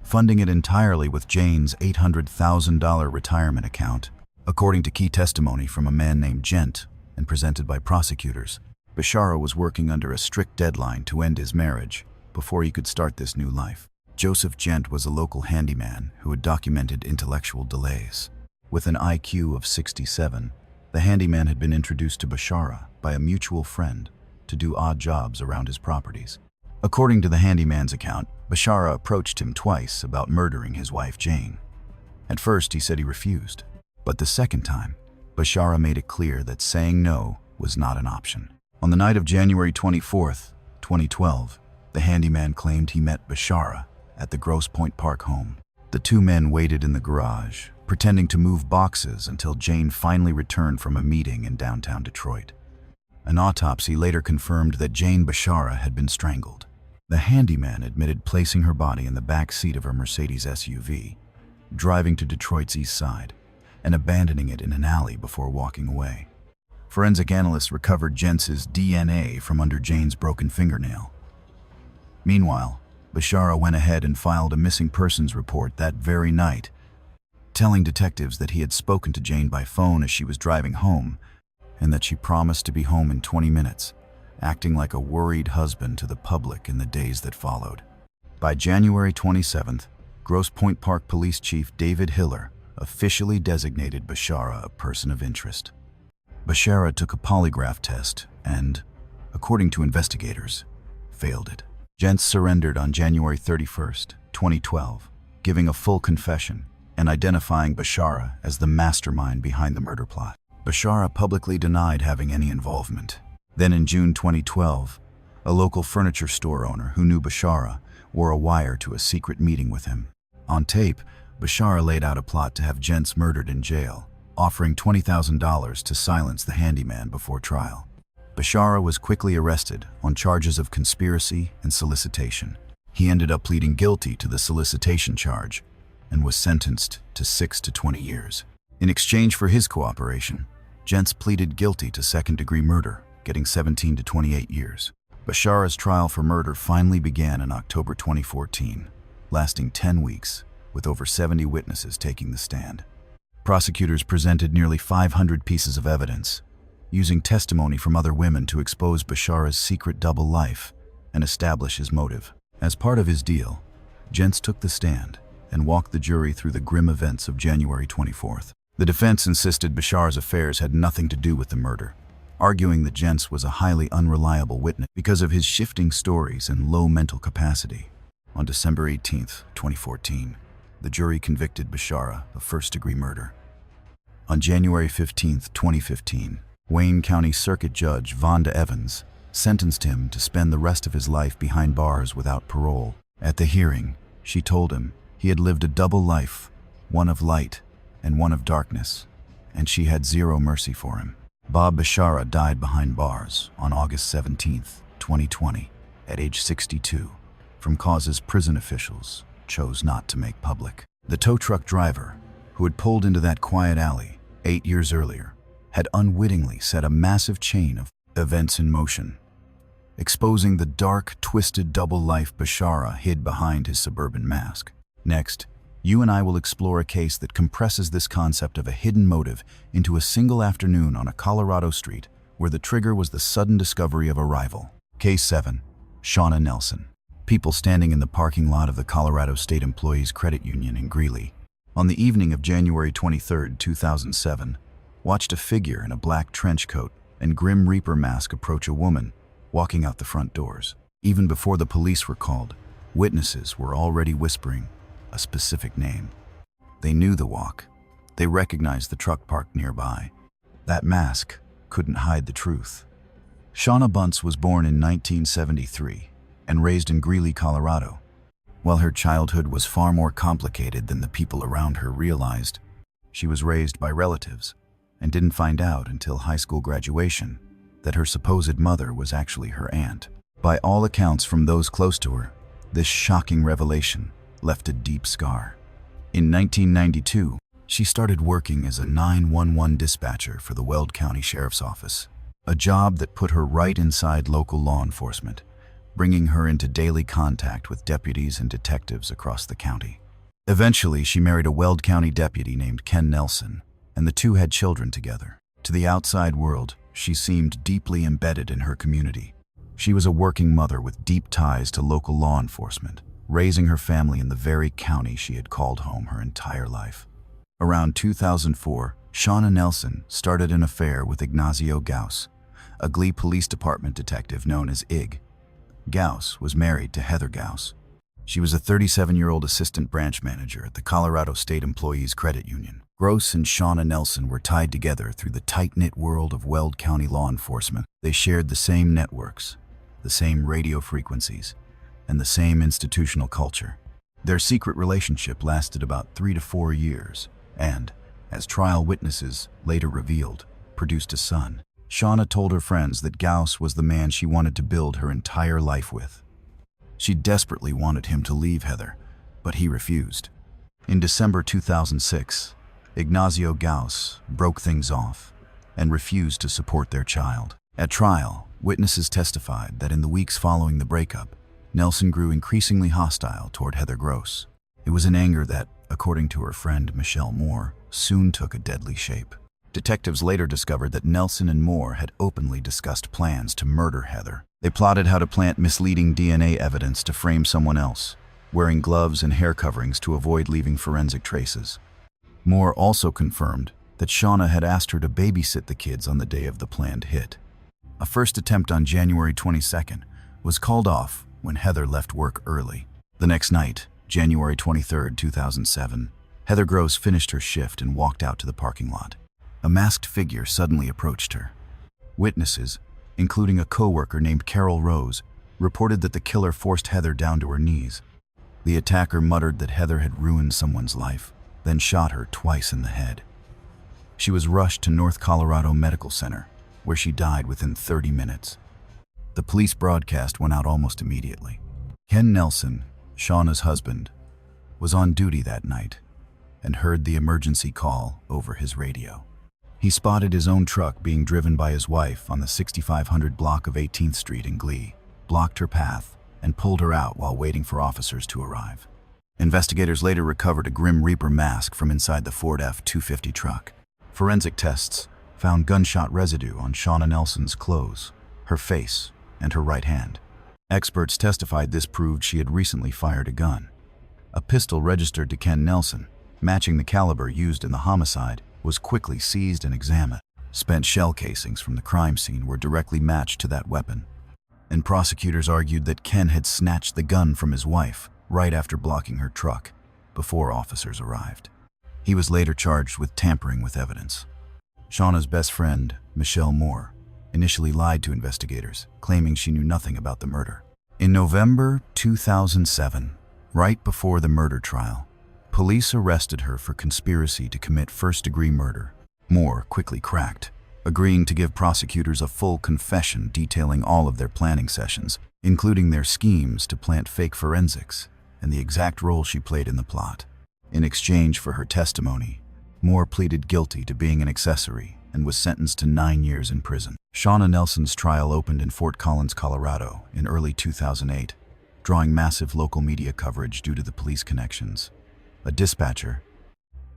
Funding it entirely with Jane's $800,000 retirement account. According to key testimony from a man named Gent and presented by prosecutors, Bashara was working under a strict deadline to end his marriage before he could start this new life. Joseph Gent was a local handyman who had documented intellectual delays. With an IQ of 67, the handyman had been introduced to Bashara by a mutual friend to do odd jobs around his properties. According to the handyman's account, Bashara approached him twice about murdering his wife Jane. At first, he said he refused, but the second time, Bashara made it clear that saying no was not an option. On the night of January 24th, 2012, the handyman claimed he met Bashara at the Grosse Pointe Park home. The 2 men waited in the garage, pretending to move boxes until Jane finally returned from a meeting in downtown Detroit. An autopsy later confirmed that Jane Bashara had been strangled. The handyman admitted placing her body in the back seat of her Mercedes SUV, driving to Detroit's east side, and abandoning it in an alley before walking away. Forensic analysts recovered Jentz's DNA from under Jane's broken fingernail. Meanwhile, Bashara went ahead and filed a missing persons report that very night, telling detectives that he had spoken to Jane by phone as she was driving home and that she promised to be home in 20 minutes, acting like a worried husband to the public in the days that followed. By January 27th, Grosse Pointe Park Police Chief David Hiller officially designated Bashara a person of interest. Bashara took a polygraph test and, according to investigators, failed it. Jentz surrendered on January 31st, 2012, giving a full confession and identifying Bashara as the mastermind behind the murder plot. Bashara publicly denied having any involvement. Then in June 2012, a local furniture store owner who knew Bashara wore a wire to a secret meeting with him. On tape, Bashara laid out a plot to have Jentz murdered in jail, offering $20,000 to silence the handyman before trial. Bashara was quickly arrested on charges of conspiracy and solicitation. He ended up pleading guilty to the solicitation charge and was sentenced to 6 to 20 years. In exchange for his cooperation, Jentz pleaded guilty to second-degree murder, getting 17 to 28 years. Bashara's trial for murder finally began in October 2014, lasting 10 weeks, with over 70 witnesses taking the stand. Prosecutors presented nearly 500 pieces of evidence, using testimony from other women to expose Bashara's secret double life and establish his motive. As part of his deal, Gents took the stand and walked the jury through the grim events of January 24th. The defense insisted Bashara's affairs had nothing to do with the murder, arguing that Gents was a highly unreliable witness because of his shifting stories and low mental capacity. On December 18, 2014, the jury convicted Bashara of first-degree murder. On January 15, 2015, Wayne County Circuit Judge Vonda Evans sentenced him to spend the rest of his life behind bars without parole. At the hearing, she told him he had lived a double life, one of light and one of darkness, and she had zero mercy for him. Bob Bashara died behind bars on August 17, 2020, at age 62, from causes prison officials chose not to make public. The tow truck driver, who had pulled into that quiet alley 8 years earlier, had unwittingly set a massive chain of events in motion, exposing the dark, twisted double life Bashara hid behind his suburban mask. Next, you and I will explore a case that compresses this concept of a hidden motive into a single afternoon on a Colorado street where the trigger was the sudden discovery of a rival. Case 7. Shauna Nelson. People standing in the parking lot of the Colorado State Employees Credit Union in Greeley on the evening of January 23, 2007, watched a figure in a black trench coat and Grim Reaper mask approach a woman walking out the front doors. Even before the police were called, witnesses were already whispering a specific name. They knew the walk. They recognized the truck parked nearby. That mask couldn't hide the truth. Shauna Bunce was born in 1973 and raised in Greeley, Colorado. While her childhood was far more complicated than the people around her realized, she was raised by relatives and didn't find out until high school graduation that her supposed mother was actually her aunt. By all accounts from those close to her, this shocking revelation left a deep scar. In 1992, she started working as a 911 dispatcher for the Weld County Sheriff's Office, a job that put her right inside local law enforcement, bringing her into daily contact with deputies and detectives across the county. Eventually, she married a Weld County deputy named Ken Nelson, and the two had children together. To the outside world, she seemed deeply embedded in her community. She was a working mother with deep ties to local law enforcement, raising her family in the very county she had called home her entire life. Around 2004, Shauna Nelson started an affair with Ignacio Gauss, a Glee Police Department detective known as IG. Gauss was married to Heather Gauss. She was a 37-year-old assistant branch manager at the Colorado State Employees Credit Union. Gross and Shauna Nelson were tied together through the tight-knit world of Weld County law enforcement. They shared the same networks, the same radio frequencies, and the same institutional culture. Their secret relationship lasted about 3 to 4 years and, as trial witnesses later revealed, produced a son. Shauna told her friends that Gauss was the man she wanted to build her entire life with. She desperately wanted him to leave Heather, but he refused. In December 2006, Ignacio Gauss broke things off and refused to support their child. At trial, witnesses testified that in the weeks following the breakup, Nelson grew increasingly hostile toward Heather Gross. It was an anger that, according to her friend Michelle Moore, soon took a deadly shape. Detectives later discovered that Nelson and Moore had openly discussed plans to murder Heather. They plotted how to plant misleading DNA evidence to frame someone else, wearing gloves and hair coverings to avoid leaving forensic traces. Moore also confirmed that Shauna had asked her to babysit the kids on the day of the planned hit. A first attempt on January 22nd was called off when Heather left work early. The next night, January 23, 2007, Heather Gross finished her shift and walked out to the parking lot. A masked figure suddenly approached her. Witnesses, including a coworker named Carol Rose, reported that the killer forced Heather down to her knees. The attacker muttered that Heather had ruined someone's life, then shot her twice in the head. She was rushed to North Colorado Medical Center, where she died within 30 minutes. The police broadcast went out almost immediately. Ken Nelson, Shauna's husband, was on duty that night and heard the emergency call over his radio. He spotted his own truck being driven by his wife on the 6500 block of 18th Street in Glee, blocked her path, and pulled her out while waiting for officers to arrive. Investigators later recovered a Grim Reaper mask from inside the Ford F-250 truck. Forensic tests found gunshot residue on Shauna Nelson's clothes, her face, and her right hand. Experts testified this proved she had recently fired a gun. A pistol registered to Ken Nelson, matching the caliber used in the homicide, was quickly seized and examined. Spent shell casings from the crime scene were directly matched to that weapon, and prosecutors argued that Ken had snatched the gun from his wife right after blocking her truck, before officers arrived. He was later charged with tampering with evidence. Shauna's best friend, Michelle Moore, initially lied to investigators, claiming she knew nothing about the murder. In November 2007, right before the murder trial, police arrested her for conspiracy to commit first-degree murder. Moore quickly cracked, agreeing to give prosecutors a full confession detailing all of their planning sessions, including their schemes to plant fake forensics and the exact role she played in the plot. In exchange for her testimony, Moore pleaded guilty to being an accessory and was sentenced to 9 years in prison. Shauna Nelson's trial opened in Fort Collins, Colorado in early 2008, drawing massive local media coverage due to the police connections. A dispatcher,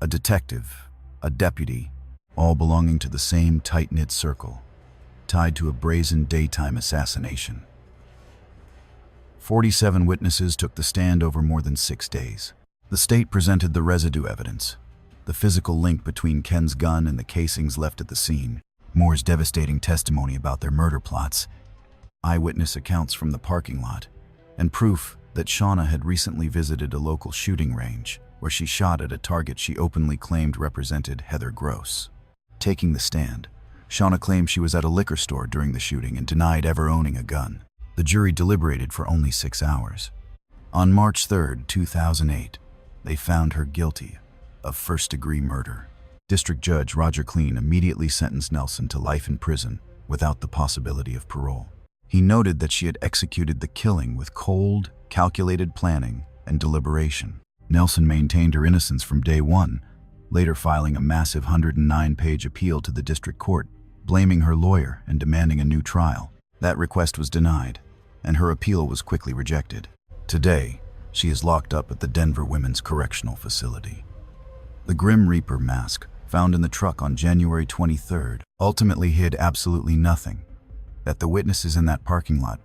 a detective, a deputy, all belonging to the same tight-knit circle, tied to a brazen daytime assassination. 47 witnesses took the stand over more than 6 days. The state presented the residue evidence, the physical link between Ken's gun and the casings left at the scene, Moore's devastating testimony about their murder plots, eyewitness accounts from the parking lot, and proof that Shauna had recently visited a local shooting range where she shot at a target she openly claimed represented Heather Gross. Taking the stand, Shauna claimed she was at a liquor store during the shooting and denied ever owning a gun. The jury deliberated for only 6 hours. On March 3, 2008, they found her guilty of first-degree murder. District Judge Roger Clean immediately sentenced Nelson to life in prison without the possibility of parole. He noted that she had executed the killing with cold, calculated planning and deliberation. Nelson maintained her innocence from day one, later filing a massive 109-page appeal to the district court, blaming her lawyer and demanding a new trial. That request was denied, and her appeal was quickly rejected. Today, she is locked up at the Denver Women's Correctional Facility. The Grim Reaper mask, found in the truck on January 23rd, ultimately hid absolutely nothing that the witnesses in that parking lot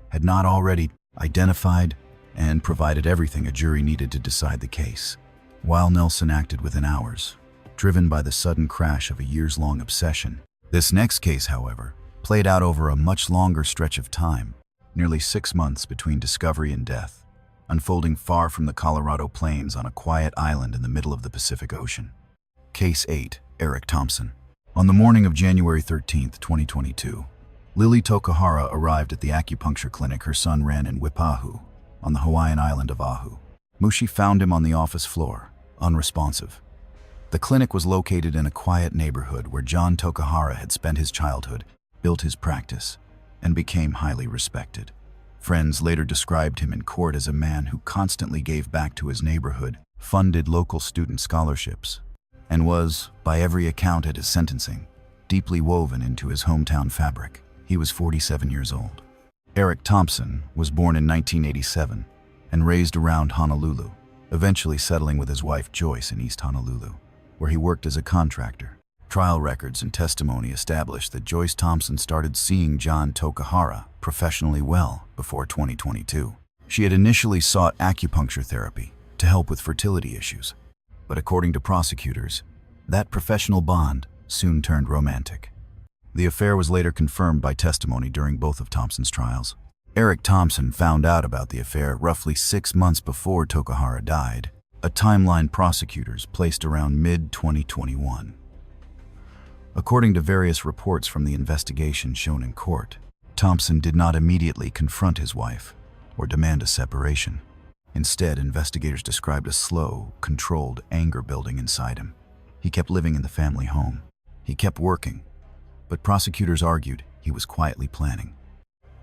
had not already identified and provided everything a jury needed to decide the case. While Nelson acted within hours, driven by the sudden crash of a years-long obsession. This next case, however, played out over a much longer stretch of time, nearly 6 months between discovery and death, unfolding far from the Colorado plains on a quiet island in the middle of the Pacific Ocean. Case 8, Eric Thompson. On the morning of January 13, 2022, Lily Tokahara arrived at the acupuncture clinic her son ran in Wipahu, on the Hawaiian island of Oahu. Mushi found him on the office floor, unresponsive. The clinic was located in a quiet neighborhood where John Tokahara had spent his childhood, built his practice, and became highly respected. Friends later described him in court as a man who constantly gave back to his neighborhood, funded local student scholarships, and was, by every account at his sentencing, deeply woven into his hometown fabric. He was 47 years old. Eric Thompson was born in 1987 and raised around Honolulu, eventually settling with his wife Joyce in East Honolulu, where he worked as a contractor. Trial records and testimony established that Joyce Thompson started seeing John Tokahara professionally well before 2022. She had initially sought acupuncture therapy to help with fertility issues, but according to prosecutors, that professional bond soon turned romantic. The affair was later confirmed by testimony during both of Thompson's trials. Eric Thompson found out about the affair roughly 6 months before Tokahara died, a timeline prosecutors placed around mid-2021. According to various reports from the investigation shown in court, Thompson did not immediately confront his wife or demand a separation. Instead, investigators described a slow, controlled anger building inside him. He kept living in the family home. He kept working, but prosecutors argued he was quietly planning.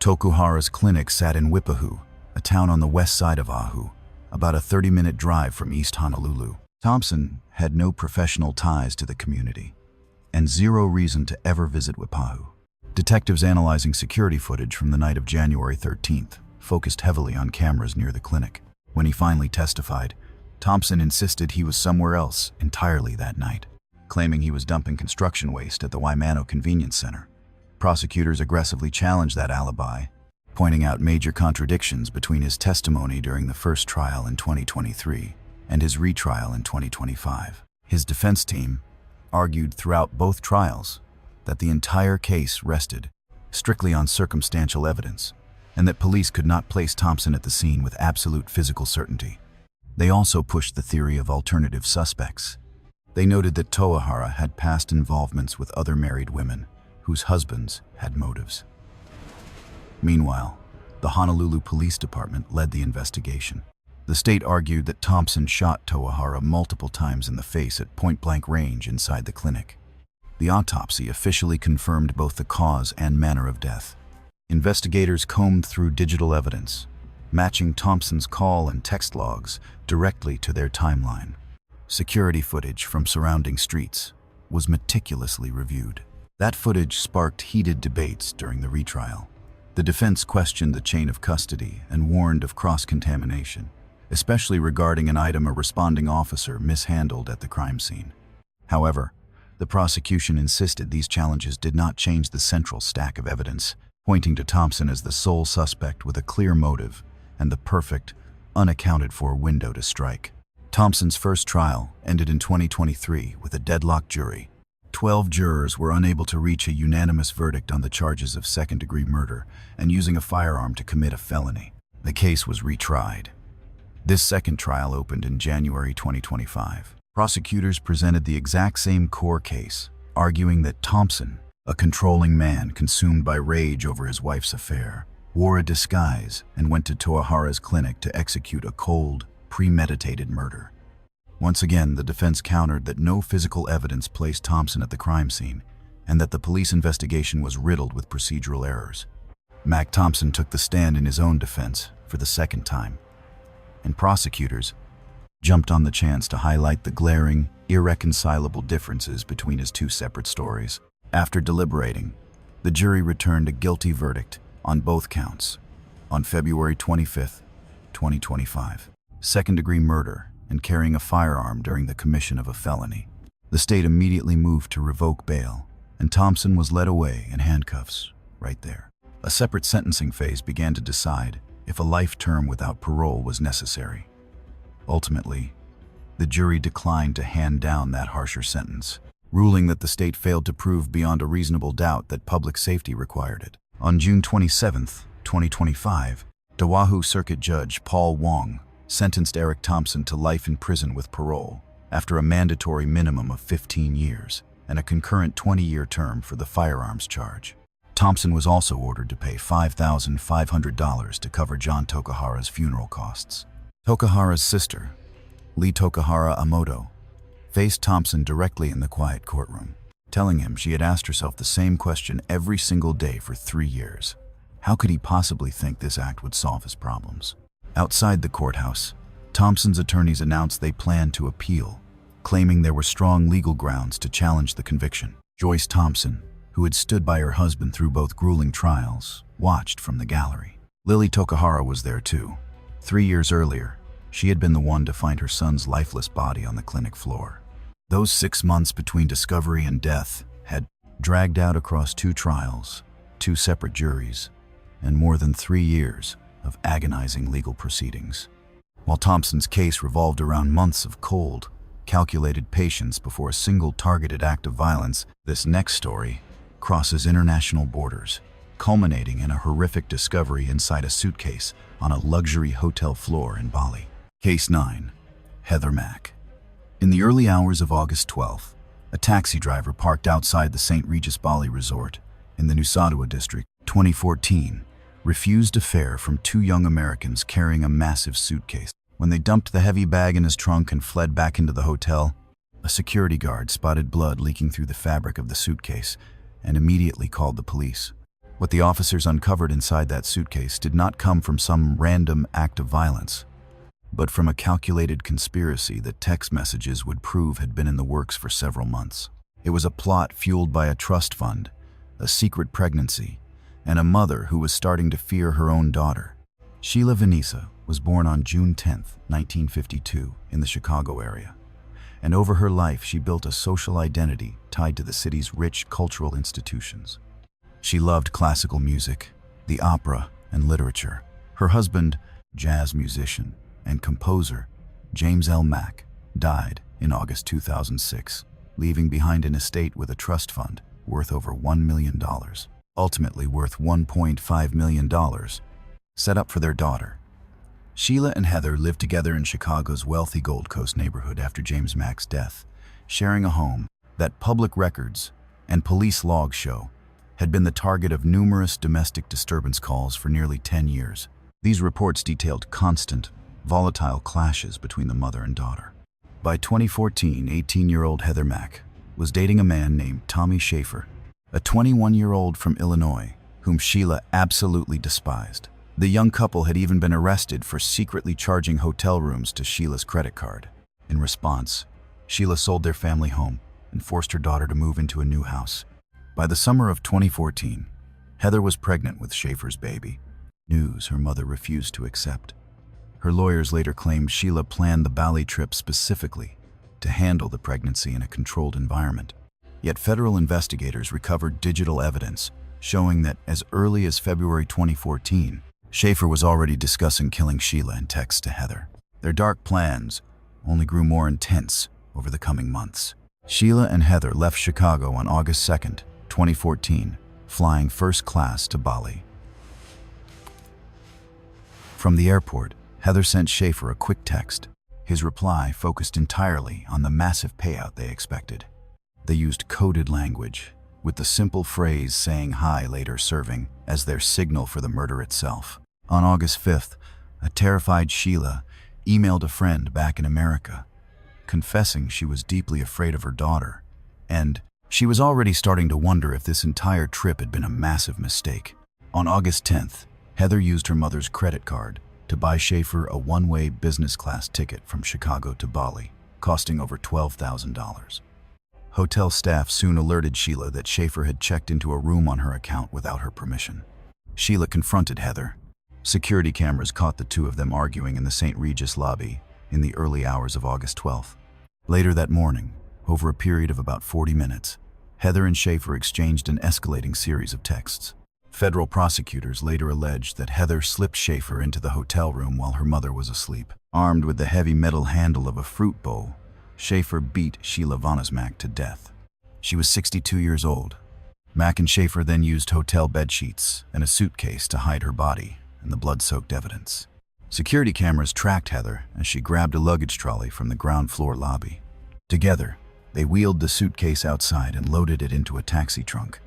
Tokahara's clinic sat in Wipahu, a town on the west side of Oahu, about a 30-minute drive from East Honolulu. Thompson had no professional ties to the community and zero reason to ever visit Wipahu. Detectives analyzing security footage from the night of January 13th focused heavily on cameras near the clinic. When he finally testified, Thompson insisted he was somewhere else entirely that night, claiming he was dumping construction waste at the Waimano Convenience Center. Prosecutors aggressively challenged that alibi, pointing out major contradictions between his testimony during the first trial in 2023 and his retrial in 2025. His defense team argued throughout both trials that the entire case rested strictly on circumstantial evidence and that police could not place Thompson at the scene with absolute physical certainty. They also pushed the theory of alternative suspects. They noted that Toahara had past involvements with other married women whose husbands had motives. Meanwhile, the Honolulu Police Department led the investigation. The state argued that Thompson shot Toahara multiple times in the face at point-blank range inside the clinic. The autopsy officially confirmed both the cause and manner of death. Investigators combed through digital evidence, matching Thompson's call and text logs directly to their timeline. Security footage from surrounding streets was meticulously reviewed. That footage sparked heated debates during the retrial. The defense questioned the chain of custody and warned of cross-contamination, especially regarding an item a responding officer mishandled at the crime scene. However, the prosecution insisted these challenges did not change the central stack of evidence, pointing to Thompson as the sole suspect with a clear motive and the perfect, unaccounted-for window to strike. Thompson's first trial ended in 2023 with a deadlocked jury. 12 jurors were unable to reach a unanimous verdict on the charges of second-degree murder and using a firearm to commit a felony. The case was retried. This second trial opened in January 2025. Prosecutors presented the exact same core case, arguing that Thompson, a controlling man consumed by rage over his wife's affair, wore a disguise and went to Toahara's clinic to execute a cold, premeditated murder. Once again, the defense countered that no physical evidence placed Thompson at the crime scene and that the police investigation was riddled with procedural errors. Mac Thompson took the stand in his own defense for the second time, and prosecutors jumped on the chance to highlight the glaring, irreconcilable differences between his two separate stories. After deliberating, the jury returned a guilty verdict on both counts on February 25, 2025. Second-degree murder and carrying a firearm during the commission of a felony. The state immediately moved to revoke bail, and Thompson was led away in handcuffs right there. A separate sentencing phase began to decide if a life term without parole was necessary. Ultimately, the jury declined to hand down that harsher sentence, ruling that the state failed to prove beyond a reasonable doubt that public safety required it. On June 27, 2025, Oahu Circuit Judge Paul Wong sentenced Eric Thompson to life in prison with parole after a mandatory minimum of 15 years and a concurrent 20-year term for the firearms charge. Thompson was also ordered to pay $5,500 to cover John Tokahara's funeral costs. Tokahara's sister, Lee Tokahara Amoto, faced Thompson directly in the quiet courtroom, telling him she had asked herself the same question every single day for 3 years. How could he possibly think this act would solve his problems? Outside the courthouse, Thompson's attorneys announced they planned to appeal, claiming there were strong legal grounds to challenge the conviction. Joyce Thompson, who had stood by her husband through both grueling trials, watched from the gallery. Lily Tokahara was there too. 3 years earlier, she had been the one to find her son's lifeless body on the clinic floor. Those 6 months between discovery and death had dragged out across 2 trials, 2 separate juries, and more than 3 years of agonizing legal proceedings. While Thompson's case revolved around months of cold, calculated patience before a single targeted act of violence, this next story crosses international borders, culminating in a horrific discovery inside a suitcase on a luxury hotel floor in Bali. Case 9. Heather Mack. In the early hours of August 12th, a taxi driver parked outside the St. Regis Bali Resort in the Nusa Dua district, 2014, refused a fare from 2 young Americans carrying a massive suitcase. When they dumped the heavy bag in his trunk and fled back into the hotel, a security guard spotted blood leaking through the fabric of the suitcase and immediately called the police. What the officers uncovered inside that suitcase did not come from some random act of violence, but from a calculated conspiracy that text messages would prove had been in the works for several months. It was a plot fueled by a trust fund, a secret pregnancy, and a mother who was starting to fear her own daughter. Sheila Vanessa was born on June 10, 1952, in the Chicago area, and over her life she built a social identity tied to the city's rich cultural institutions. She loved classical music, the opera, and literature. Her husband, jazz musician and composer James L. Mack, died in August 2006, leaving behind an estate with a trust fund worth over $1 million, ultimately worth $1.5 million, set up for their daughter. Sheila and Heather lived together in Chicago's wealthy Gold Coast neighborhood after James Mack's death, sharing a home that public records and police logs show had been the target of numerous domestic disturbance calls for nearly 10 years. These reports detailed constant, volatile clashes between the mother and daughter. By 2014, 18-year-old Heather Mack was dating a man named Tommy Schaefer, a 21-year-old from Illinois, whom Sheila absolutely despised. The young couple had even been arrested for secretly charging hotel rooms to Sheila's credit card. In response, Sheila sold their family home and forced her daughter to move into a new house. By the summer of 2014, Heather was pregnant with Schaefer's baby, news her mother refused to accept. Her lawyers later claimed Sheila planned the Bali trip specifically to handle the pregnancy in a controlled environment. Yet federal investigators recovered digital evidence showing that as early as February 2014, Schaefer was already discussing killing Sheila in texts to Heather. Their dark plans only grew more intense over the coming months. Sheila and Heather left Chicago on August 2nd, 2014, flying first class to Bali. From the airport, Heather sent Schaefer a quick text. His reply focused entirely on the massive payout they expected. They used coded language, with the simple phrase saying hi later serving as their signal for the murder itself. On August 5th, a terrified Sheila emailed a friend back in America, confessing she was deeply afraid of her daughter, and she was already starting to wonder if this entire trip had been a massive mistake. On August 10th, Heather used her mother's credit card to buy Schaefer a one-way business class ticket from Chicago to Bali, costing over $12,000. Hotel staff soon alerted Sheila that Schaefer had checked into a room on her account without her permission. Sheila confronted Heather. Security cameras caught the two of them arguing in the St. Regis lobby in the early hours of August 12th. Later that morning, over a period of about 40 minutes, Heather and Schaefer exchanged an escalating series of texts. Federal prosecutors later alleged that Heather slipped Schaefer into the hotel room while her mother was asleep. Armed with the heavy metal handle of a fruit bowl, Schaefer beat Sheila Mack to death. She was 62 years old. Mack and Schaefer then used hotel bedsheets and a suitcase to hide her body and the blood-soaked evidence. Security cameras tracked Heather as she grabbed a luggage trolley from the ground floor lobby. Together, they wheeled the suitcase outside and loaded it into a taxi trunk.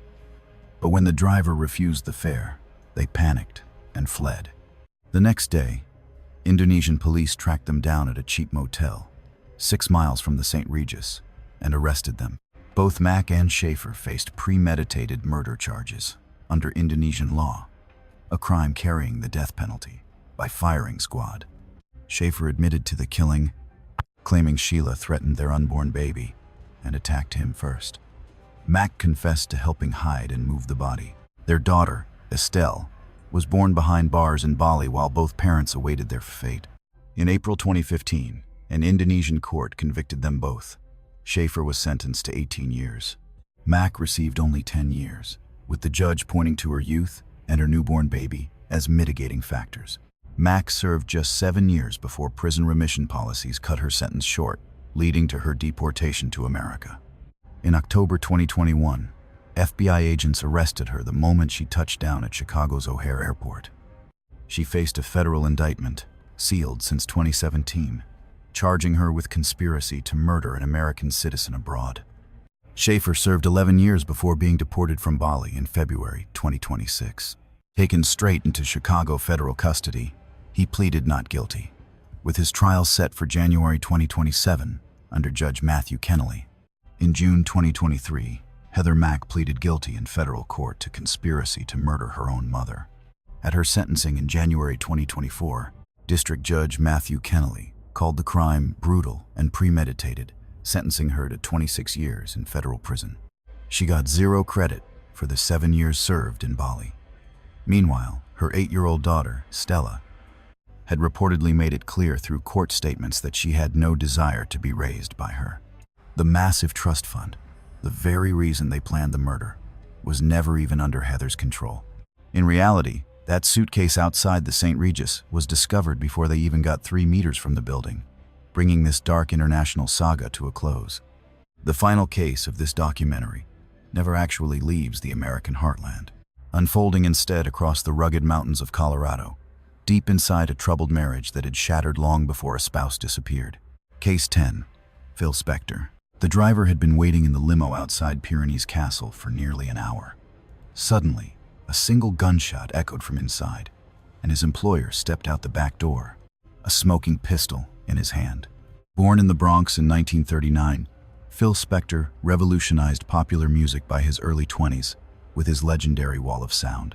But when the driver refused the fare, they panicked and fled. The next day, Indonesian police tracked them down at a cheap motel 6 miles from the St. Regis and arrested them. Both Mack and Schaefer faced premeditated murder charges under Indonesian law, a crime carrying the death penalty by firing squad. Schaefer admitted to the killing, claiming Sheila threatened their unborn baby and attacked him first. Mack confessed to helping hide and move the body. Their daughter, Estelle, was born behind bars in Bali while both parents awaited their fate. In April 2015, an Indonesian court convicted them both. Schaefer was sentenced to 18 years. Mack received only 10 years, with the judge pointing to her youth and her newborn baby as mitigating factors. Mack served just 7 years before prison remission policies cut her sentence short, leading to her deportation to America. In October 2021, FBI agents arrested her the moment she touched down at Chicago's O'Hare Airport. She faced a federal indictment, sealed since 2017, charging her with conspiracy to murder an American citizen abroad. Schaefer served 11 years before being deported from Bali in February 2026. Taken straight into Chicago federal custody, he pleaded not guilty, with his trial set for January 2027 under Judge Matthew Kennelly. In June 2023, Heather Mack pleaded guilty in federal court to conspiracy to murder her own mother. At her sentencing in January 2024, District Judge Matthew Kennelly called the crime brutal and premeditated, sentencing her to 26 years in federal prison. She got zero credit for the 7 years served in Bali. Meanwhile, her 8-year-old daughter, Stella, had reportedly made it clear through court statements that she had no desire to be raised by her. The massive trust fund, the very reason they planned the murder, was never even under Heather's control. In reality, That suitcase outside the St. Regis was discovered before they even got 3 meters from the building, bringing this dark international saga to a close. The final case of this documentary never actually leaves the American heartland, unfolding instead across the rugged mountains of Colorado, deep inside a troubled marriage that had shattered long before a spouse disappeared. Case 10. Phil Spector. The driver had been waiting in the limo outside Pyrenees Castle for nearly an hour. Suddenly, a single gunshot echoed from inside, and his employer stepped out the back door, a smoking pistol in his hand. Born in the Bronx in 1939, Phil Spector revolutionized popular music by his early 20s with his legendary wall of sound.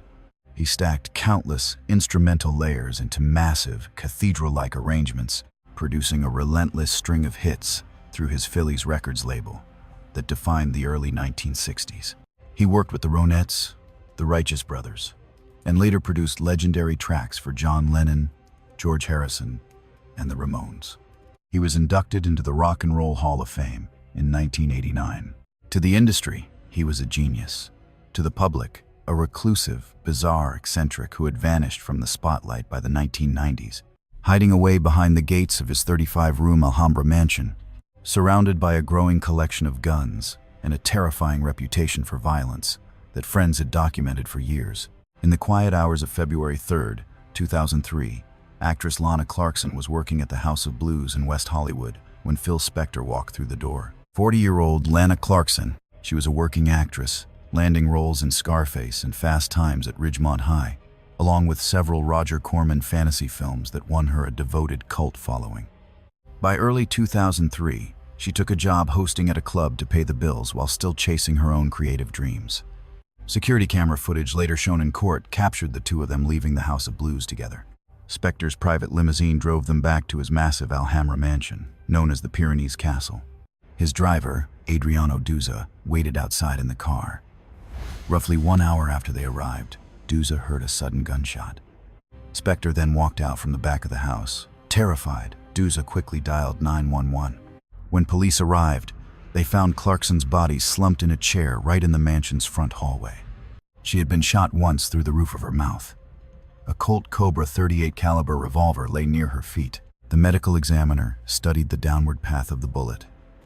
He stacked countless instrumental layers into massive, cathedral-like arrangements, producing a relentless string of hits through his Phillies Records label that defined the early 1960s. He worked with the Ronettes, the Righteous Brothers, and later produced legendary tracks for John Lennon, George Harrison, and the Ramones. He was inducted into the Rock and Roll Hall of Fame in 1989. To the industry, he was a genius. To the public, a reclusive, bizarre eccentric who had vanished from the spotlight by the 1990s, hiding away behind the gates of his 35-room Alhambra mansion, surrounded by a growing collection of guns and a terrifying reputation for violence that friends had documented for years. In the quiet hours of February 3, 2003, actress Lana Clarkson was working at the House of Blues in West Hollywood when Phil Spector walked through the door. 40-year-old Lana Clarkson, she was a working actress, landing roles in Scarface and Fast Times at Ridgemont High, along with several Roger Corman fantasy films that won her a devoted cult following. By early 2003, she took a job hosting at a club to pay the bills while still chasing her own creative dreams. Security camera footage later shown in court captured the two of them leaving the House of Blues together. Spector's private limousine drove them back to his massive Alhambra mansion, known as the Pyrenees Castle. His driver, Adriano Duza, waited outside in the car. Roughly 1 hour after they arrived, Duza heard a sudden gunshot. Spector then walked out from the back of the house. Terrified, Duza quickly dialed 911. When police arrived, they found Clarkson's body slumped in a chair right in the mansion's front hallway. She had been shot once through the roof of her mouth. A Colt Cobra .38 caliber revolver lay near her feet. The medical examiner studied the downward path of the bullet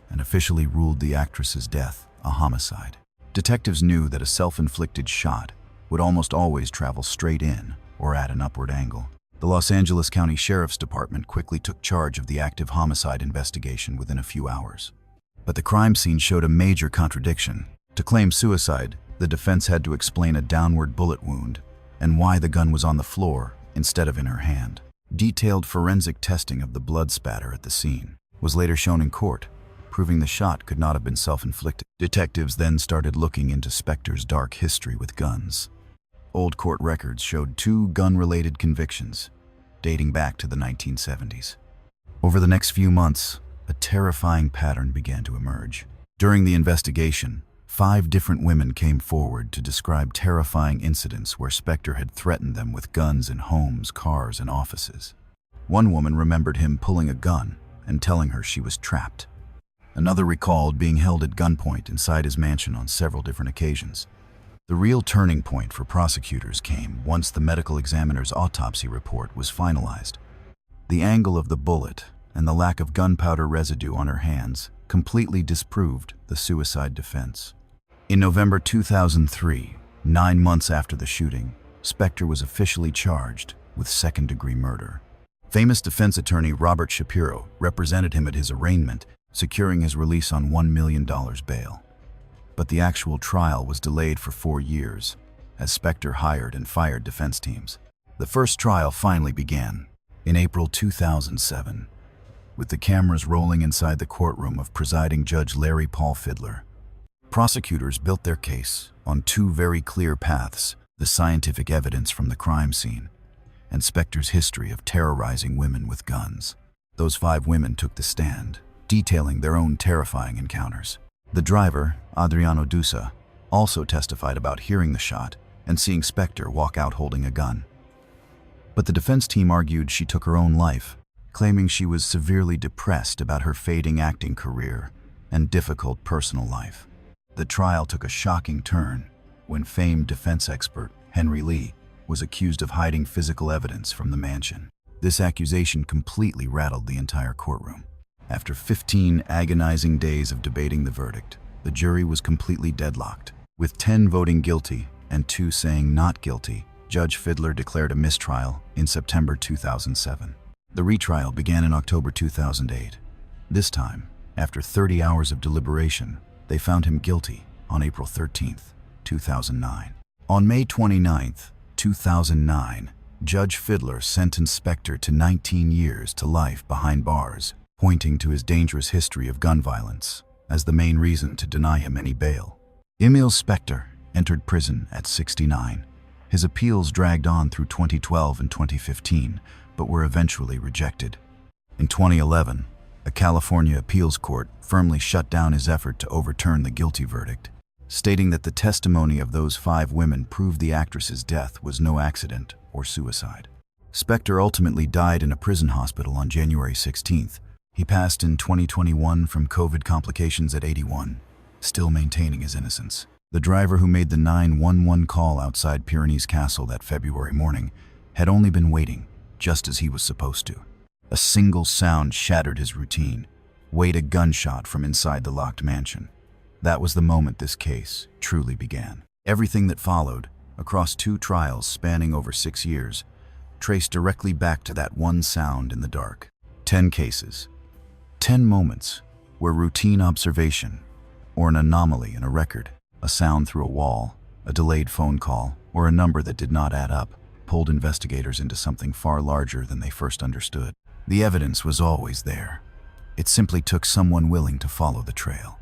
and officially ruled the actress's death a homicide. Detectives knew that a self-inflicted shot would almost always travel straight in or at an upward angle. The Los Angeles County Sheriff's Department quickly took charge of the active homicide investigation within a few hours. But the crime scene showed a major contradiction. To claim suicide, the defense had to explain a downward bullet wound and why the gun was on the floor instead of in her hand. Detailed forensic testing of the blood spatter at the scene was later shown in court, proving the shot could not have been self-inflicted. Detectives then started looking into Spector's dark history with guns. Old court records showed 2 gun-related convictions, dating back to the 1970s. Over the next few months, a terrifying pattern began to emerge. During the investigation, 5 different women came forward to describe terrifying incidents where Spector had threatened them with guns in homes, cars, and offices. One woman remembered him pulling a gun and telling her she was trapped. Another recalled being held at gunpoint inside his mansion on several different occasions. The real turning point for prosecutors came once the medical examiner's autopsy report was finalized. The angle of the bullet and the lack of gunpowder residue on her hands completely disproved the suicide defense. In November 2003, 9 months after the shooting, Spector was officially charged with second-degree murder. Famous defense attorney Robert Shapiro represented him at his arraignment, securing his release on $1 million bail. But the actual trial was delayed for 4 years, as Spector hired and fired defense teams. The first trial finally began in April 2007, with the cameras rolling inside the courtroom of presiding Judge Larry Paul Fidler. Prosecutors built their case on 2 very clear paths: the scientific evidence from the crime scene and Spector's history of terrorizing women with guns. Those 5 women took the stand, detailing their own terrifying encounters. The driver, Adriano Dusa, also testified about hearing the shot and seeing Spector walk out holding a gun. But the defense team argued she took her own life, claiming she was severely depressed about her fading acting career and difficult personal life. The trial took a shocking turn when famed defense expert Henry Lee was accused of hiding physical evidence from the mansion. This accusation completely rattled the entire courtroom. After 15 agonizing days of debating the verdict, the jury was completely deadlocked. With 10 voting guilty and 2 saying not guilty, Judge Fiddler declared a mistrial in September 2007. The retrial began in October 2008. This time, after 30 hours of deliberation, they found him guilty on April 13, 2009. On May 29, 2009, Judge Fiddler sentenced Spector to 19 years to life behind bars, pointing to his dangerous history of gun violence as the main reason to deny him any bail. Emil Spector entered prison at 69. His appeals dragged on through 2012 and 2015, but were eventually rejected. In 2011, a California appeals court firmly shut down his effort to overturn the guilty verdict, stating that the testimony of those 5 women proved the actress's death was no accident or suicide. Spector ultimately died in a prison hospital on January 16th. He passed in 2021 from COVID complications at 81, still maintaining his innocence. The driver who made the 911 call outside Pyrenees Castle that February morning had only been waiting, just as he was supposed to. A single sound shattered his routine. Wait, a gunshot from inside the locked mansion. That was the moment this case truly began. Everything that followed, across 2 trials spanning over 6 years, traced directly back to that one sound in the dark. 10 cases. 10 moments where routine observation, or an anomaly in a record, a sound through a wall, a delayed phone call, or a number that did not add up, pulled investigators into something far larger than they first understood. The evidence was always there. It simply took someone willing to follow the trail.